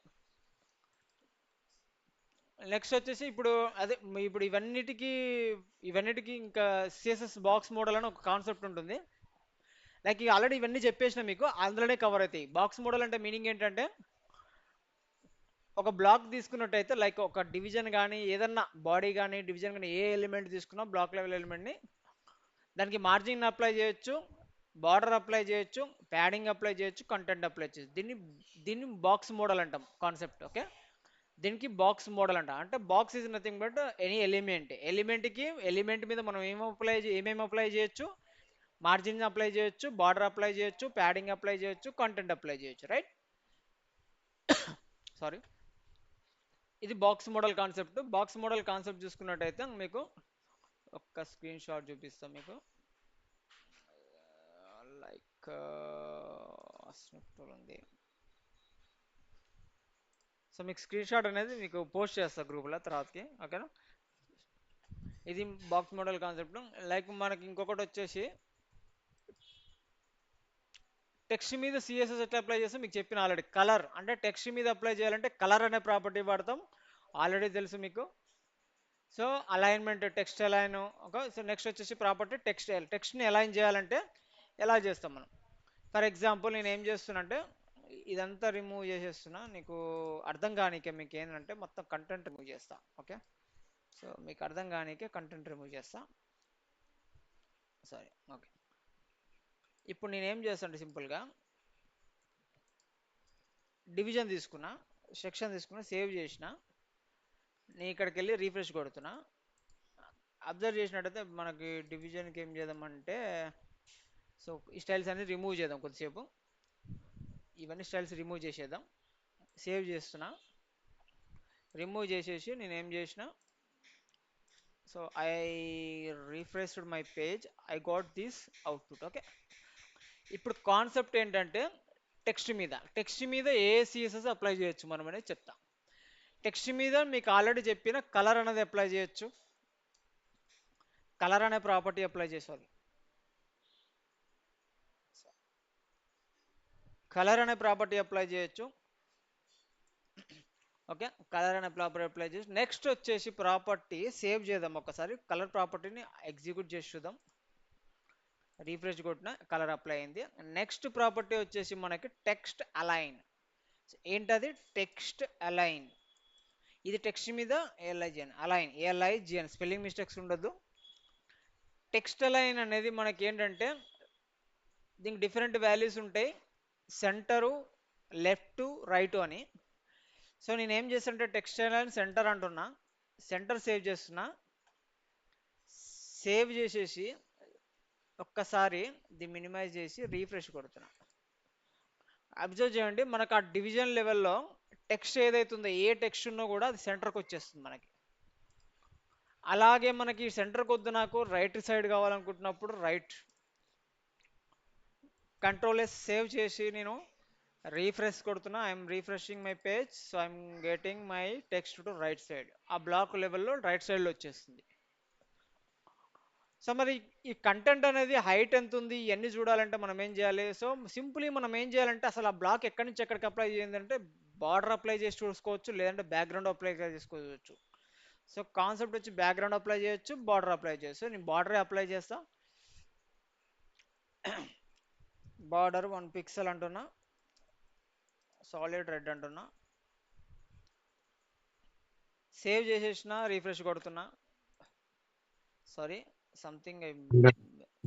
నెక్స్ట్ వచ్చేసి అదే ఇప్పుడు ఇవన్నిటికి ఇంకా సిఎస్ఎస్ బాక్స్ మోడల్ అని ఒక కాన్సెప్ట్ ఉంటుంది. లైక్ ఆల్రెడీ ఇవన్నీ చెప్పేసిన మీకు, అందులోనే కవర్ అవుతాయి. బాక్స్ మోడల్ అంటే మీనింగ్ ఏంటంటే ఒక బ్లాక్ తీసుకున్నట్టయితే లైక్ ఒక డివిజన్ కానీ ఏదన్నా బాడీ కానీ డివిజన్ కానీ ఏ ఎలిమెంట్ తీసుకున్నా బ్లాక్ లెవెల్ ఎలిమెంట్ని, దానికి మార్జిన్ అప్లై చేయొచ్చు, బార్డర్ అప్లై చేయొచ్చు, ప్యాడింగ్ అప్లై చేయొచ్చు, కంటెంట్ అప్లై చేయొచ్చు. దీన్ని బాక్స్ మోడల్ అంటాం కాన్సెప్ట్. ఓకే, దీనికి బాక్స్ మోడల్ అంట. అంటే box is nothing but any element మీద మనం ఏమేమి అప్లై చేయొచ్చు, మార్జిన్ అప్లై చేయొచ్చు, బార్డర్ అప్లై చేయొచ్చు, ప్యాడింగ్ అప్లై చేయొచ్చు, కంటెంట్ అప్లై చేయొచ్చు, రైట్. సారీ, ఇది box model concept. Box model concept చూసుకున్నట్టయితే మీకు ఒక్క స్క్రీన్ షాట్ చూపిస్తాం మీకు. లైక్ ఉంది. సో మీకు స్క్రీన్ షాట్ అనేది మీకు పోస్ట్ చేస్తా గ్రూప్లో తర్వాతకి, ఓకేనా. ఇది బాక్స్ మోడల్ కాన్సెప్ట్. లైక్ మనకి ఇంకొకటి వచ్చేసి టెక్స్ట్ మీద సిఎస్ఎస్ ఎట్లా అప్లై చేస్తాం మీకు చెప్పిన ఆల్రెడీ. కలర్ అంటే టెక్స్ట్ మీద అప్లై చేయాలంటే కలర్ అనే ప్రాపర్టీ వాడతాం, ఆల్రెడీ తెలుసు మీకు. So alignment, text align, okay. So next వచ్చేసి ప్రాపర్టీ టెక్స్ట్ని అలైన్ చేయాలంటే ఎలా చేస్తాం మనం. ఫర్ ఎగ్జాంపుల్ నేను ఏం చేస్తున్నా అంటే ఇదంతా రిమూవ్ చేసేస్తున్నా నీకు అర్థం కానీకే. మీకు ఏంటంటే మొత్తం కంటెంట్ రిమూవ్ చేస్తా, ఓకే. సో మీకు అర్థం కానీకే కంటెంట్ రిమూవ్ చేస్తా, సారీ, ఓకే. ఇప్పుడు నేను ఏం చేస్తాను సింపుల్గా డివిజన్ తీసుకున్నా, సెక్షన్ తీసుకున్నా, సేవ్ చేసిన, నేను ఇక్కడికి వెళ్ళి రీఫ్రెష్ కొడుతున్నా. అబ్జర్వ్ చేసినట్టయితే మనకి డివిజన్కి ఏం చేద్దామంటే, సో ఈ స్టైల్స్ అన్ని రిమూవ్ చేద్దాం కొద్దిసేపు. ఇవన్నీ స్టైల్స్ రిమూవ్ చేసేద్దాం. సేవ్ చేస్తున్నా, రిమూవ్ చేసేసి నేను ఏం చేసిన, so I refreshed my page, I got this output, okay. ఇప్పుడు కాన్సెప్ట్ ఏంటంటే టెక్స్ట్ మీద ఏ సిఎస్ఎస్ అప్లై చేయొచ్చు మనం అనేది చెప్తాం. టెక్స్ట్ మీద మీకు ఆల్రెడీ చెప్పిన కలర్ అనేది అప్లై చేయొచ్చు, కలర్ అనే ప్రాపర్టీ అప్లై చేసేది. కలర్ అనే ప్రాపర్టీ అప్లై చేయొచ్చు, ఓకే. కలర్ అనే ప్రాపర్టీ అప్లై చేసి నెక్స్ట్ వచ్చేసి ప్రాపర్టీ సేవ్ చేద్దాం ఒకసారి. కలర్ ప్రాపర్టీని ఎగ్జిక్యూట్ చేసి చూద్దాం. రీఫ్రెష్ కొట్టిన కలర్ అప్లై అయింది. నెక్స్ట్ ప్రాపర్టీ వచ్చేసి మనకి టెక్స్ట్ అలైన్. ఏంటది? Text align. ఇది టెక్స్ట్ మీద ఏఎల్ఐజిఎన్ అలైన్, ఏఎల్ఐజిఎన్ స్పెల్లింగ్ మిస్టేక్స్ ఉండొద్దు. టెక్స్ట్ అలైన్ అనేది మనకి ఏంటంటే దీనికి డిఫరెంట్ వాల్యూస్ ఉంటాయి, సెంటరు, లెఫ్ట్, రైట్ అని. సో నేను ఏం చేస్తానంటే టెక్స్ట్ అలైన్ సెంటర్ అంటున్నా, సెంటర్ సేవ్ చేస్తున్నా. సేవ్ చేసేసి ఒక్కసారి దీన్ని మినిమైజ్ చేసి రీఫ్రెష్ కొడుతున్నా. అబ్జర్వ్ చేయండి, మనకు ఆ డివిజన్ లెవెల్లో టెక్స్ట్ ఏదైతుందో ఏ టెక్స్ట్ ఉన్నా కూడా అది సెంటర్కి వచ్చేస్తుంది మనకి. అలాగే మనకి సెంటర్కి వద్దు, నాకు రైట్ సైడ్ కావాలనుకుంటున్నప్పుడు రైట్, కంట్రోల్ ఎస్ సేవ్ చేసి నేను రీఫ్రెష్ కొడుతున్నా. I'm refreshing my page, so I'm getting my text to right side. ఆ బ్లాక్ లెవెల్లో రైట్ సైడ్లో వచ్చేస్తుంది. సో మరి ఈ కంటెంట్ అనేది హైట్ ఎంత ఉంది ఇవన్నీ చూడాలంటే మనం ఏం చేయాలి? సో సింపుల్లీ మనం ఏం చేయాలంటే అసలు ఆ బ్లాక్ ఎక్కడి నుంచి ఎక్కడికి అప్లై చేయాలంటే బార్డర్ అప్లై చేసి చూసుకోవచ్చు, లేదంటే బ్యాక్గ్రౌండ్ అప్లై చేసుకోవచ్చు. సో కాన్సెప్ట్ వచ్చి బ్యాక్గ్రౌండ్ అప్లై చేయొచ్చు, బార్డర్ అప్లై చేయొచ్చు. నేను బార్డర్ అప్లై చేస్తా. బార్డర్ 1 పిక్సెల్ అంటున్నా, సాలిడ్ రెడ్ అంటున్నా, సేవ్ చేసేసిన, రీఫ్రెష్ కొడుతున్నా. Sorry, something I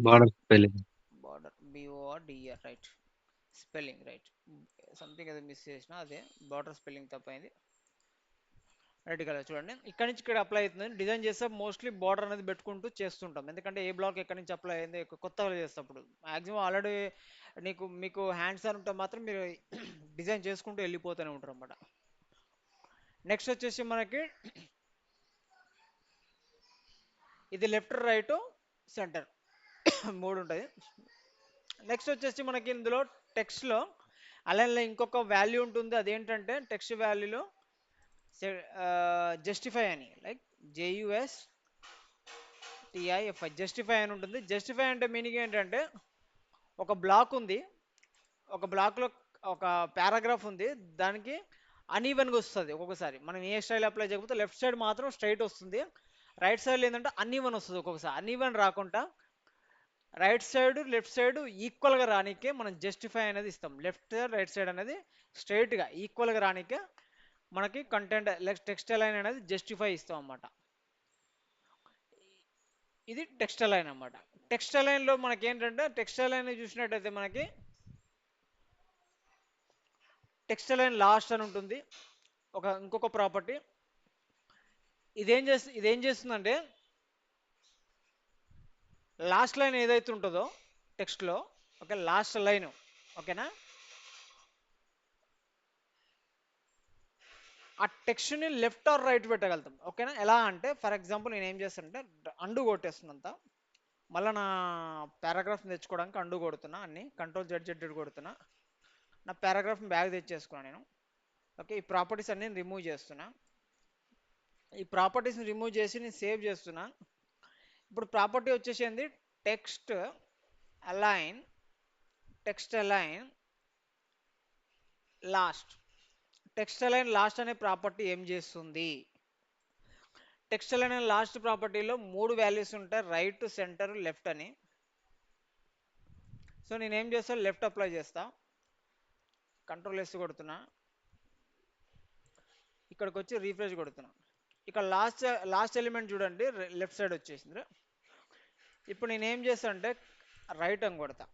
border spelling. Border BORDER right, spelling right, something అది మిస్ చేసిన, అదే బార్డర్ స్పెల్లింగ్ తప్పైంది. రెడ్ కలర్ చూడండి, ఇక్కడ నుంచి ఇక్కడ అప్లై అవుతుంది. డిజైన్ చేస్తే మోస్ట్లీ బార్డర్ అనేది పెట్టుకుంటూ చేస్తుంటాం, ఎందుకంటే ఏ బ్లాక్ ఎక్కడి నుంచి అప్లై అయింది కొత్తగా చేసేటప్పుడు మ్యాక్సిమం ఆల్రెడీ మీకు హ్యాండ్స్ అని ఉంటే మాత్రం మీరు డిజైన్ చేసుకుంటూ వెళ్ళిపోతూనే ఉంటారు అన్నమాట. నెక్స్ట్ వచ్చేసి మనకి ఇది లెఫ్ట్, రైట్, సెంటర్ మూడు ఉంటుంది. నెక్స్ట్ వచ్చేసి మనకి ఇందులో టెక్స్ట్లో అలానే ఇంకొక వాల్యూ ఉంటుంది, అదేంటంటే టెక్స్ట్ వాల్యూలో జస్టిఫై అని, లైక్ JUSTIFI జస్టిఫై అని ఉంటుంది. జస్టిఫై అంటే మీనింగ్ ఏంటంటే ఒక బ్లాక్ ఉంది, ఒక బ్లాక్లో ఒక పారాగ్రాఫ్ ఉంది, దానికి అన్ఈవెన్గా వస్తుంది. ఒక్కొక్కసారి మనం ఏ స్టైల్ అప్లై చేయకపోతే లెఫ్ట్ సైడ్ మాత్రం స్ట్రైట్ వస్తుంది, రైట్ సైడ్ ఏంటంటే అన్ఈవెన్ వస్తుంది. ఒక్కొక్కసారి అన్ఈవెన్ రాకుండా రైట్ సైడ్ లెఫ్ట్ సైడ్ ఈక్వల్గా రానికే మనం జస్టిఫై అనేది ఇస్తాం. లెఫ్ట్ సైడ్ రైట్ సైడ్ అనేది స్ట్రైట్గా ఈక్వల్గా రానికే మనకి కంటెంట్ టెక్స్ట్ అలైన్ అనేది జస్టిఫై ఇస్తాం అన్నమాట. ఇది టెక్స్ట్ అలైన్ అన్నమాట. టెక్స్ట్ అలైన్లో మనకి ఏంటంటే టెక్స్ట్ అలైన్ చూసినట్టయితే మనకి టెక్స్ట్ అలైన్ లాస్ట్ అని ఉంటుంది ఇంకొక ప్రాపర్టీ. ఇదేం చేస్తుందంటే లాస్ట్ లైన్ ఏదైతే ఉంటుందో టెక్స్ట్లో, ఓకే, లాస్ట్ లైన్, ఓకేనా, ఆ టెక్స్ట్ని లెఫ్ట్ ఆర్ రైట్ పెట్టగలుగుతాం, ఓకేనా. ఎలా అంటే ఫర్ ఎగ్జాంపుల్ నేను ఏం చేస్తానంటే అండు కొట్టేస్తున్నంత, మళ్ళీ నా పారాగ్రాఫ్ తెచ్చుకోవడానికి అండు కొడుతున్నా, అన్ని కంట్రోల్ జెడ్ కొడుతున్నా, నా పారాగ్రాఫ్ని బ్యాగ్ తెచ్చేసుకున్నాను నేను. ఓకే, ఈ ప్రాపర్టీస్ అన్ని రిమూవ్ చేస్తున్నా, ఈ ప్రాపర్టీస్ని రిమూవ్ చేసి నేను సేవ్ చేస్తున్నా. ఇప్పుడు ప్రాపర్టీ వచ్చేసింది text align, text align last. Text align last అనే ప్రాపర్టీ ఏం చేస్తుంది, టెక్స్ట్ అలైన్ లాస్ట్ ప్రాపర్టీలో 3 వాల్యూస్ ఉంటాయి, రైట్, సెంటర్, లెఫ్ట్ అని. సో నేను ఏం చేస్తాను, లెఫ్ట్ అప్లై చేస్తా, కంట్రోల్ ఎస్ కొడుతున్నా, ఇక్కడికి వచ్చి రీఫ్రెష్ కొడుతున్నా. ఇక్కడ లాస్ట్ ఎలిమెంట్ చూడండి లెఫ్ట్ సైడ్ వచ్చేసింది. ఇప్పుడు నేను ఏం చేస్తా అంటే రైట్ అని కొడతా,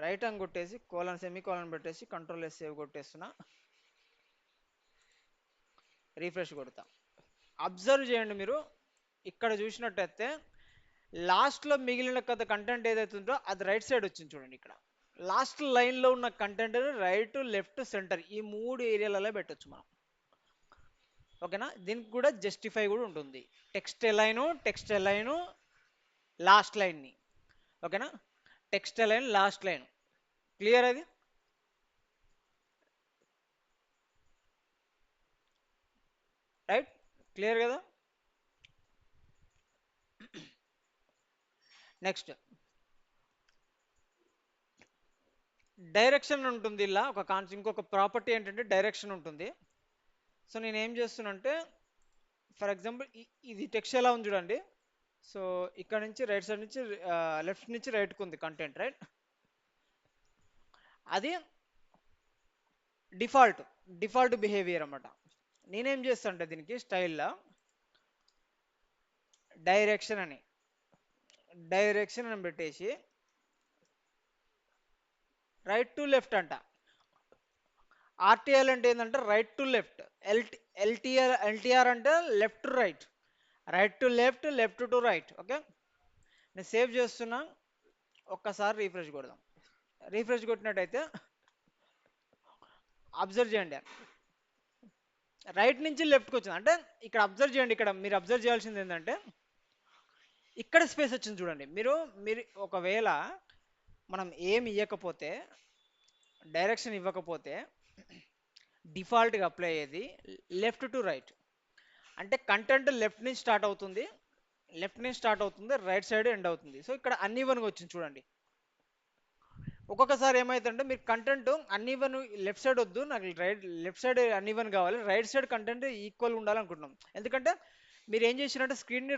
రైట్ అని కొట్టేసి కోలన్ సెమీ కోలన్ పెట్టేసి కంట్రోల్ ఎస్ సేవ్ కొట్టేస్తున్నా, రీఫ్రెష్ కొడతా. అబ్జర్వ్ చేయండి మీరు, ఇక్కడ చూసినట్టయితే లాస్ట్లో మిగిలిన కంటెంట్ ఏదైతే ఉందో అది రైట్ సైడ్ వచ్చింది చూడండి. ఇక్కడ లాస్ట్ లైన్లో ఉన్న కంటెంట్ రైట్, లెఫ్ట్, సెంటర్ ఈ 3 ఏరియాలలో పెట్టొచ్చు మనం, ఓకేనా. దీనికి కూడా జస్టిఫై కూడా ఉంటుంది, టెక్స్ట్ లైన్ లాస్ట్ లైన్ని, ఓకేనా, text line last line. Clear అది, రైట్, క్లియర్ కదా. నెక్స్ట్ డైరెక్షన్ ఉంటుంది, ఇలా ఇంకొక ప్రాపర్టీ ఏంటంటే డైరెక్షన్ ఉంటుంది. సో నేను ఏం చేస్తున్నానంటే ఫర్ ఎగ్జాంపుల్ ఇది టెక్స్ట్ ఎలా ఉంది చూడండి. సో ఇక్కడ నుంచి రైట్ సైడ్ నుంచి లెఫ్ట్ నుంచి రైట్కి ఉంది కంటెంట్, రైట్, అది డిఫాల్ట్ బిహేవియర్ అన్నమాట. నేనేం చేస్తానంటే దీనికి స్టైల్లో డైరెక్షన్ అని పెట్టేసి రైట్ టు లెఫ్ట్ అంట. ఆర్టీఎల్ అంటే ఏంటంటే రైట్ టు లెఫ్ట్, ఎల్టీఆర్ అంటే left to right, right to left, left to right. Okay, నేను సేవ్ చేస్తున్నా, ఒక్కసారి రీఫ్రెష్ కొడదాం. రీఫ్రెష్ కొట్టినట్టయితే అబ్జర్వ్ చేయండి, రైట్ నుంచి లెఫ్ట్కి వచ్చింది. అంటే ఇక్కడ అబ్జర్వ్ చేయండి, ఇక్కడ మీరు అబ్జర్వ్ చేయాల్సింది ఏంటంటే ఇక్కడ స్పేస్ వచ్చింది చూడండి. మీరు ఒకవేళ మనం ఏమి ఇవ్వకపోతే, డైరెక్షన్ ఇవ్వకపోతే డిఫాల్ట్గా అప్లై అయ్యేది లెఫ్ట్ టు రైట్. అంటే కంటెంట్ లెఫ్ట్ నుంచి స్టార్ట్ అవుతుంది, రైట్ సైడ్ ఎండ్ అవుతుంది. సో ఇక్కడ అన్ఈవెన్గా వచ్చింది చూడండి. ఒక్కొక్కసారి ఏమైతుందంటే మీరు కంటెంట్ అన్ఈవెన్ లెఫ్ట్ సైడ్ వద్దు, నాకు లెఫ్ట్ సైడ్ అన్ఈవెన్ కావాలి, రైట్ సైడ్ కంటెంట్ ఈక్వల్ ఉండాలనుకుంటున్నాం. ఎందుకంటే మీరు ఏం చేసినట్టే స్క్రీన్ని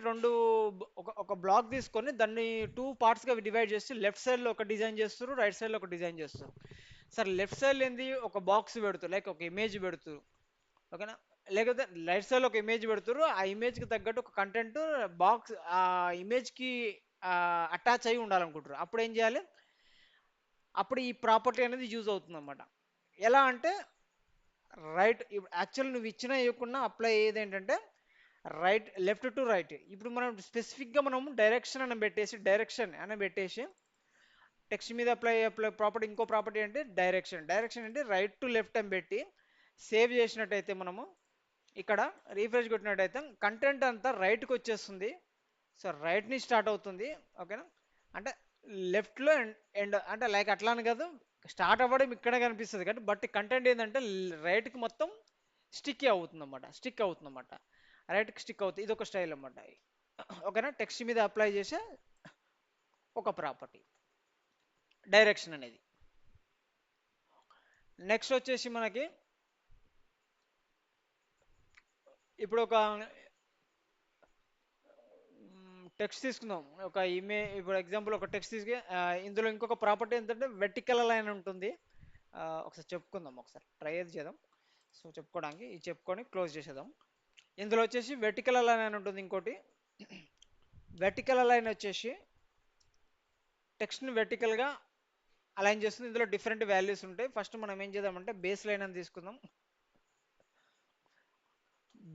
ఒక బ్లాక్ తీసుకొని దాన్ని 2 పార్ట్స్గా డివైడ్ చేసి లెఫ్ట్ సైడ్లో ఒక డిజైన్ చేస్తారు, రైట్ సైడ్లో ఒక డిజైన్ చేస్తారు. సార్ లెఫ్ట్ సైడ్ ఏంది ఒక బాక్స్ పెడుతుంది, లైక్ ఒక ఇమేజ్ పెడుతుంది, ఓకేనా. లేకపోతే రైట్ సైడ్లో ఒక ఇమేజ్ పెడుతురు, ఆ ఇమేజ్కి తగ్గట్టు ఒక కంటెంట్ బాక్స్ ఆ ఇమేజ్కి అటాచ్ అయ్యి ఉండాలనుకుంటారు. అప్పుడు ఏం చేయాలి, అప్పుడు ఈ ప్రాపర్టీ అనేది యూజ్ అవుతుంది అన్నమాట. ఎలా అంటే రైట్, యాక్చువల్ నువ్వు ఇచ్చినా ఇవ్వకుండా అప్లై అయ్యేది ఏంటంటే లెఫ్ట్ టు రైట్. ఇప్పుడు మనం స్పెసిఫిక్గా మనం డైరెక్షన్ అని పెట్టేసి టెక్స్ట్ మీద అప్లై ప్రాపర్టీ, ఇంకో ప్రాపర్టీ అంటే డైరెక్షన్ అంటే రైట్ టు లెఫ్ట్ అని పెట్టి సేవ్ చేసినట్టయితే మనము ఇక్కడ రీఫ్రెష్ కొట్టినట్టయితే కంటెంట్ అంతా రైట్కి వచ్చేస్తుంది. సో రైట్ నుంచి స్టార్ట్ అవుతుంది, ఓకేనా. అంటే లెఫ్ట్లో ఎండ్ అంటే లైక్ అట్లా అని కాదు, స్టార్ట్ అవ్వడం ఇక్కడే కనిపిస్తుంది కానీ బట్ కంటెంట్ ఏంటంటే రైట్కి మొత్తం స్టిక్ అవుతుంది అన్నమాట, రైట్కి స్టిక్ అవుతుంది. ఇది ఒక స్టైల్ అన్నమాట, ఓకేనా. టెక్స్ట్ మీద అప్లై చేసే ఒక ప్రాపర్టీ డైరెక్షన్ అనేది. నెక్స్ట్ వచ్చేసి మనకి ఇప్పుడు ఒక టెక్స్ట్ తీసుకుందాం, ఇప్పుడు ఎగ్జాంపుల్ ఒక టెక్స్ట్ తీసుకుని ఇందులో ఇంకొక ప్రాపర్టీ ఏంటంటే వెర్టికల్ లైన్ ఉంటుంది. ఒకసారి చెప్పుకుందాం, ఒకసారి ట్రై అయితే చేద్దాం. సో చెప్పుకోవడానికి ఇది చెప్పుకొని క్లోజ్ చేసేద్దాం. ఇందులో వచ్చేసి వెర్టికల్ లైన్ అని ఉంటుంది. ఇంకోటి వెర్టికల్ లైన్ వచ్చేసి టెక్స్ట్ని వెర్టికల్గా అలైన్ చేస్తుంది. ఇందులో డిఫరెంట్ వాల్యూస్ ఉంటాయి. ఫస్ట్ మనం ఏం చేద్దామంటే బేస్ లైన్ అని తీసుకుందాం.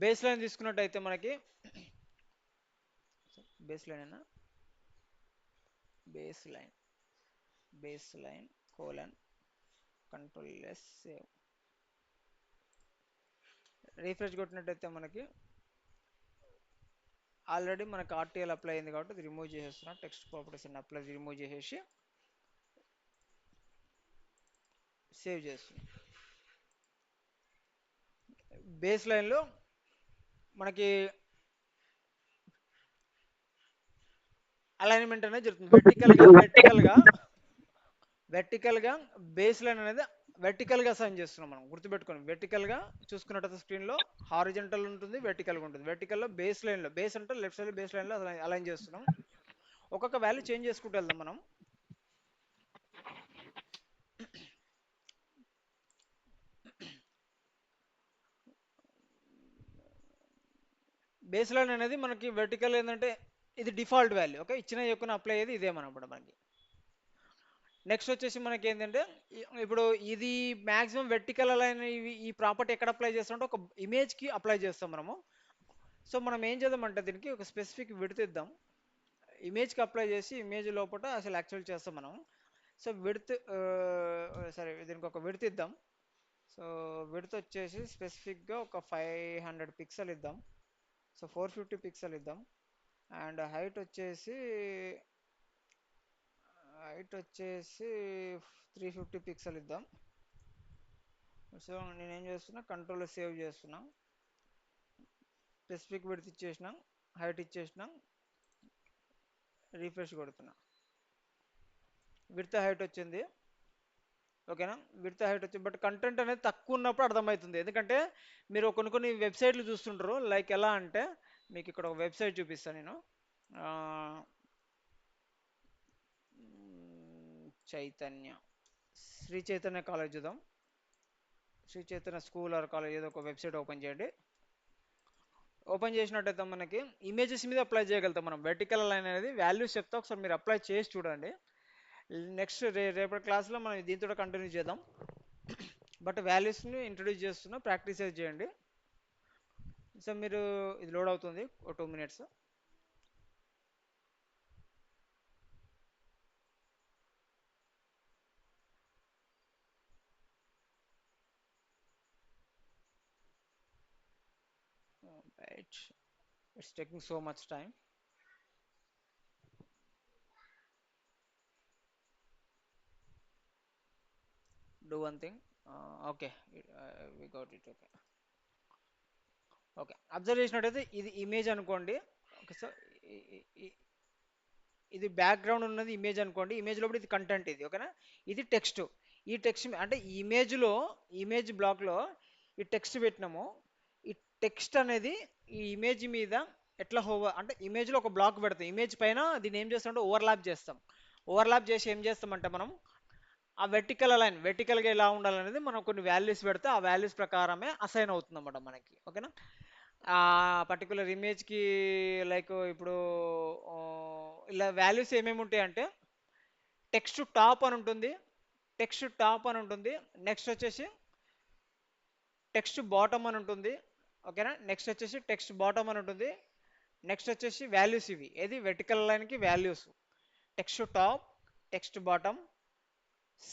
బేస్ లైన్ తీసుకున్నట్టయితే మనకి బేస్ లైన్ అయినా baseline colon control S save. Refresh కొట్టినట్టయితే మనకి ఆల్రెడీ మనకి ఆర్టీఎల్ అప్లై అయింది కాబట్టి ఇది రిమూవ్ చేసేస్తున్నా. టెక్స్ట్ ప్రాపర్టీస్ అన్ని అప్లై రిమూవ్ చేసేసి సేవ్ చేస్తున్నాం. బేస్ లైన్లో మనకి అలైన్మెంట్ అనేది జరుగుతుంది. వెర్టికల్గా బేస్ లైన్ అనేది వెర్టికల్గా అసైన్ చేస్తున్నాం మనం. గుర్తుపెట్టుకోండి, వెర్టికల్గా చూసుకున్నట్టయితే స్క్రీన్లో హారిజెంటల్ ఉంటుంది, వెర్టికల్గా ఉంటుంది. వెర్టికల్లో బేస్ లైన్లో, బేస్ అంటే లెఫ్ట్ సైడ్ బేస్ లైన్లో అలైన్ చేస్తున్నాం. ఒక్కొక్క వాల్యూ చేంజ్ చేసుకుంటూ వెళ్దాం మనం. బేస్ లైన్ అనేది మనకి వెర్టికల్ ఏంటంటే ఇది డిఫాల్ట్ వాల్యూ. ఓకే, ఇచ్చిన ఎక్కువ అప్లై అయ్యేది ఇదే మనప్పుడు మనకి. నెక్స్ట్ వచ్చేసి మనకి ఏంటంటే ఇప్పుడు ఇది మ్యాక్సిమం వెర్టికల్ లైన్ ఈ ప్రాపర్టీ ఎక్కడ అప్లై చేస్తామంటే ఒక ఇమేజ్కి అప్లై చేస్తాం మనము. సో మనం ఏం చేద్దామంటే దీనికి ఒక స్పెసిఫిక్ విడ్త్ ఇద్దాం. ఇమేజ్కి అప్లై చేసి ఇమేజ్ లోపల అసలు యాక్చువల్ చేస్తాం మనం. సో విడ్త్ సరే దీనికి ఒక విడ్త్ ఇద్దాం. సో విడ్త్ వచ్చేసి స్పెసిఫిక్గా ఒక 500 పిక్సెల్ ఇద్దాం. సో 450 పిక్సెల్ ఇద్దాం. అండ్ హైట్ వచ్చేసి 350 పిక్సెల్ ఇద్దాం. సో నేనేం చేస్తున్నా, కంట్రోల్ సేవ్ చేస్తున్నా. స్పెసిఫిక్ విడ్త్ ఇచ్చేసిన, హైట్ ఇచ్చేసిన, రీఫ్రెష్ కొడుతున్నా. విడ్త్ హైట్ వచ్చింది. ఓకేనా, విడ్త్ హైట్ వచ్చింది. బట్ కంటెంట్ అనేది తక్కువ ఉన్నప్పుడు అర్థమవుతుంది. ఎందుకంటే మీరు కొన్ని వెబ్సైట్లు చూస్తుంటారు. లైక్ ఎలా అంటే మీకు ఇక్కడ ఒక వెబ్సైట్ చూపిస్తాను నేను. శ్రీ చైతన్య కాలేజ్ చూద్దాం. Shri Chaitanya school or college ఏదో ఒక వెబ్సైట్ ఓపెన్ చేయండి. ఓపెన్ చేసినట్టయితే మనకి ఇమేజెస్ మీద అప్లై చేయగలుగుతాం మనం. వెర్టికల్ లైన్ అనేది వాల్యూస్ చెప్తా, ఒకసారి మీరు అప్లై చేసి చూడండి. నెక్స్ట్ రేపటి క్లాస్లో మనం దీంతో కంటిన్యూ చేద్దాం. బట్ వాల్యూస్ని ఇంట్రొడ్యూస్ చేస్తున్నా, ప్రాక్టీస్ చేయండి. సో మీరు ఇది లోడ్ అవుతుంది ఒక 2 minutes. Right. It's taking so much time. Do one thing. Okay, we got it. Okay. Okay, observe చేసినట్టయితే ఇది ఇమేజ్ అనుకోండి. ఓకే, సో ఇది బ్యాక్గ్రౌండ్ ఉన్నది ఇమేజ్ అనుకోండి. ఇమేజ్ లోపల ఇది కంటెంట్, ఇది ఓకేనా. ఇది టెక్స్ట్. ఈ టెక్స్ట్ అంటే ఈ ఇమేజ్ బ్లాక్లో ఈ టెక్స్ట్ పెట్టినాము. ఈ టెక్స్ట్ అనేది ఈ ఇమేజ్ మీద ఎట్లా అంటే ఇమేజ్లో ఒక బ్లాక్ పెడతాం. ఇమేజ్ పైన దీన్ని ఏం చేస్తామంటే ఓవర్లాప్ చేస్తాం. ఓవర్లాప్ చేసి ఏం చేస్తామంటే మనం ఆ వెర్టికల్ లైన్ వెర్టికల్గా ఎలా ఉండాలనేది మనం కొన్ని వాల్యూస్ పెడితే ఆ వాల్యూస్ ప్రకారమే అసైన్ అవుతుంది అన్నమాట మనకి. ఓకేనా, ఆ పర్టికులర్ ఇమేజ్కి లైక్ ఇప్పుడు ఇలా వాల్యూస్ ఏమేమి ఉంటాయి అంటే టెక్స్ట్ టాప్ అని ఉంటుంది, నెక్స్ట్ వచ్చేసి టెక్స్ట్ బాటమ్ అని ఉంటుంది. ఓకేనా, నెక్స్ట్ వచ్చేసి టెక్స్ట్ బాటమ్ అని ఉంటుంది. నెక్స్ట్ వచ్చేసి వాల్యూస్, ఇవి ఏది వెర్టికల్ లైన్కి values. Text top, text bottom,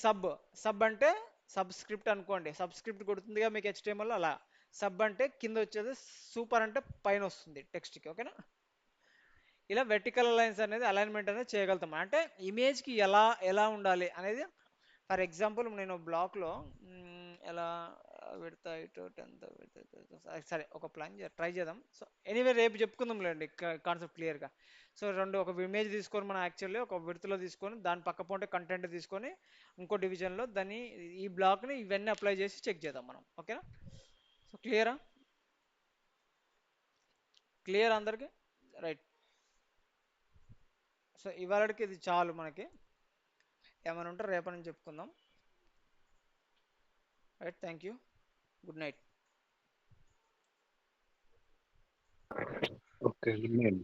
sub అంటే సబ్స్క్రిప్ట్ అనుకోండి. సబ్స్క్రిప్ట్ కొడుతుందిగా మీకు HTML, అలా సబ్ అంటే కింద వచ్చేది, సూపర్ అంటే పైన వస్తుంది టెక్స్ట్కి. ఓకేనా, ఇలా వెర్టికల్ లైన్స్ అనేది అలైన్మెంట్ అనేది చేయగలుగుతాం. అంటే ఇమేజ్కి ఎలా ఉండాలి అనేది. ఫర్ ఎగ్జాంపుల్ నేను బ్లాక్లో ఎలా పెడతా ఇటు 10th సరే ఒక ప్లాన్ ట్రై చేద్దాం. సో ఎనీవే రేపు చెప్పుకుందాంలేండి కాన్సెప్ట్ క్లియర్గా. సో ఒక ఇమేజ్ తీసుకొని మనం యాక్చువల్లీ ఒక విడ్త్లో తీసుకొని దాని పక్క పొంటే కంటెంట్ తీసుకొని ఇంకో డివిజన్లో దాన్ని ఈ బ్లాక్ని ఇవన్నీ అప్లై చేసి చెక్ చేద్దాం మనం. ఓకేనా, సో క్లియర్ అందరికి? రైట్. సో ఇవాళకి ఇది చాలు మనకి. ఏమైనా ఉంటే రేపటి నుంచి చెప్పుకుందాం. Right, thank you, good night. Okay, good night.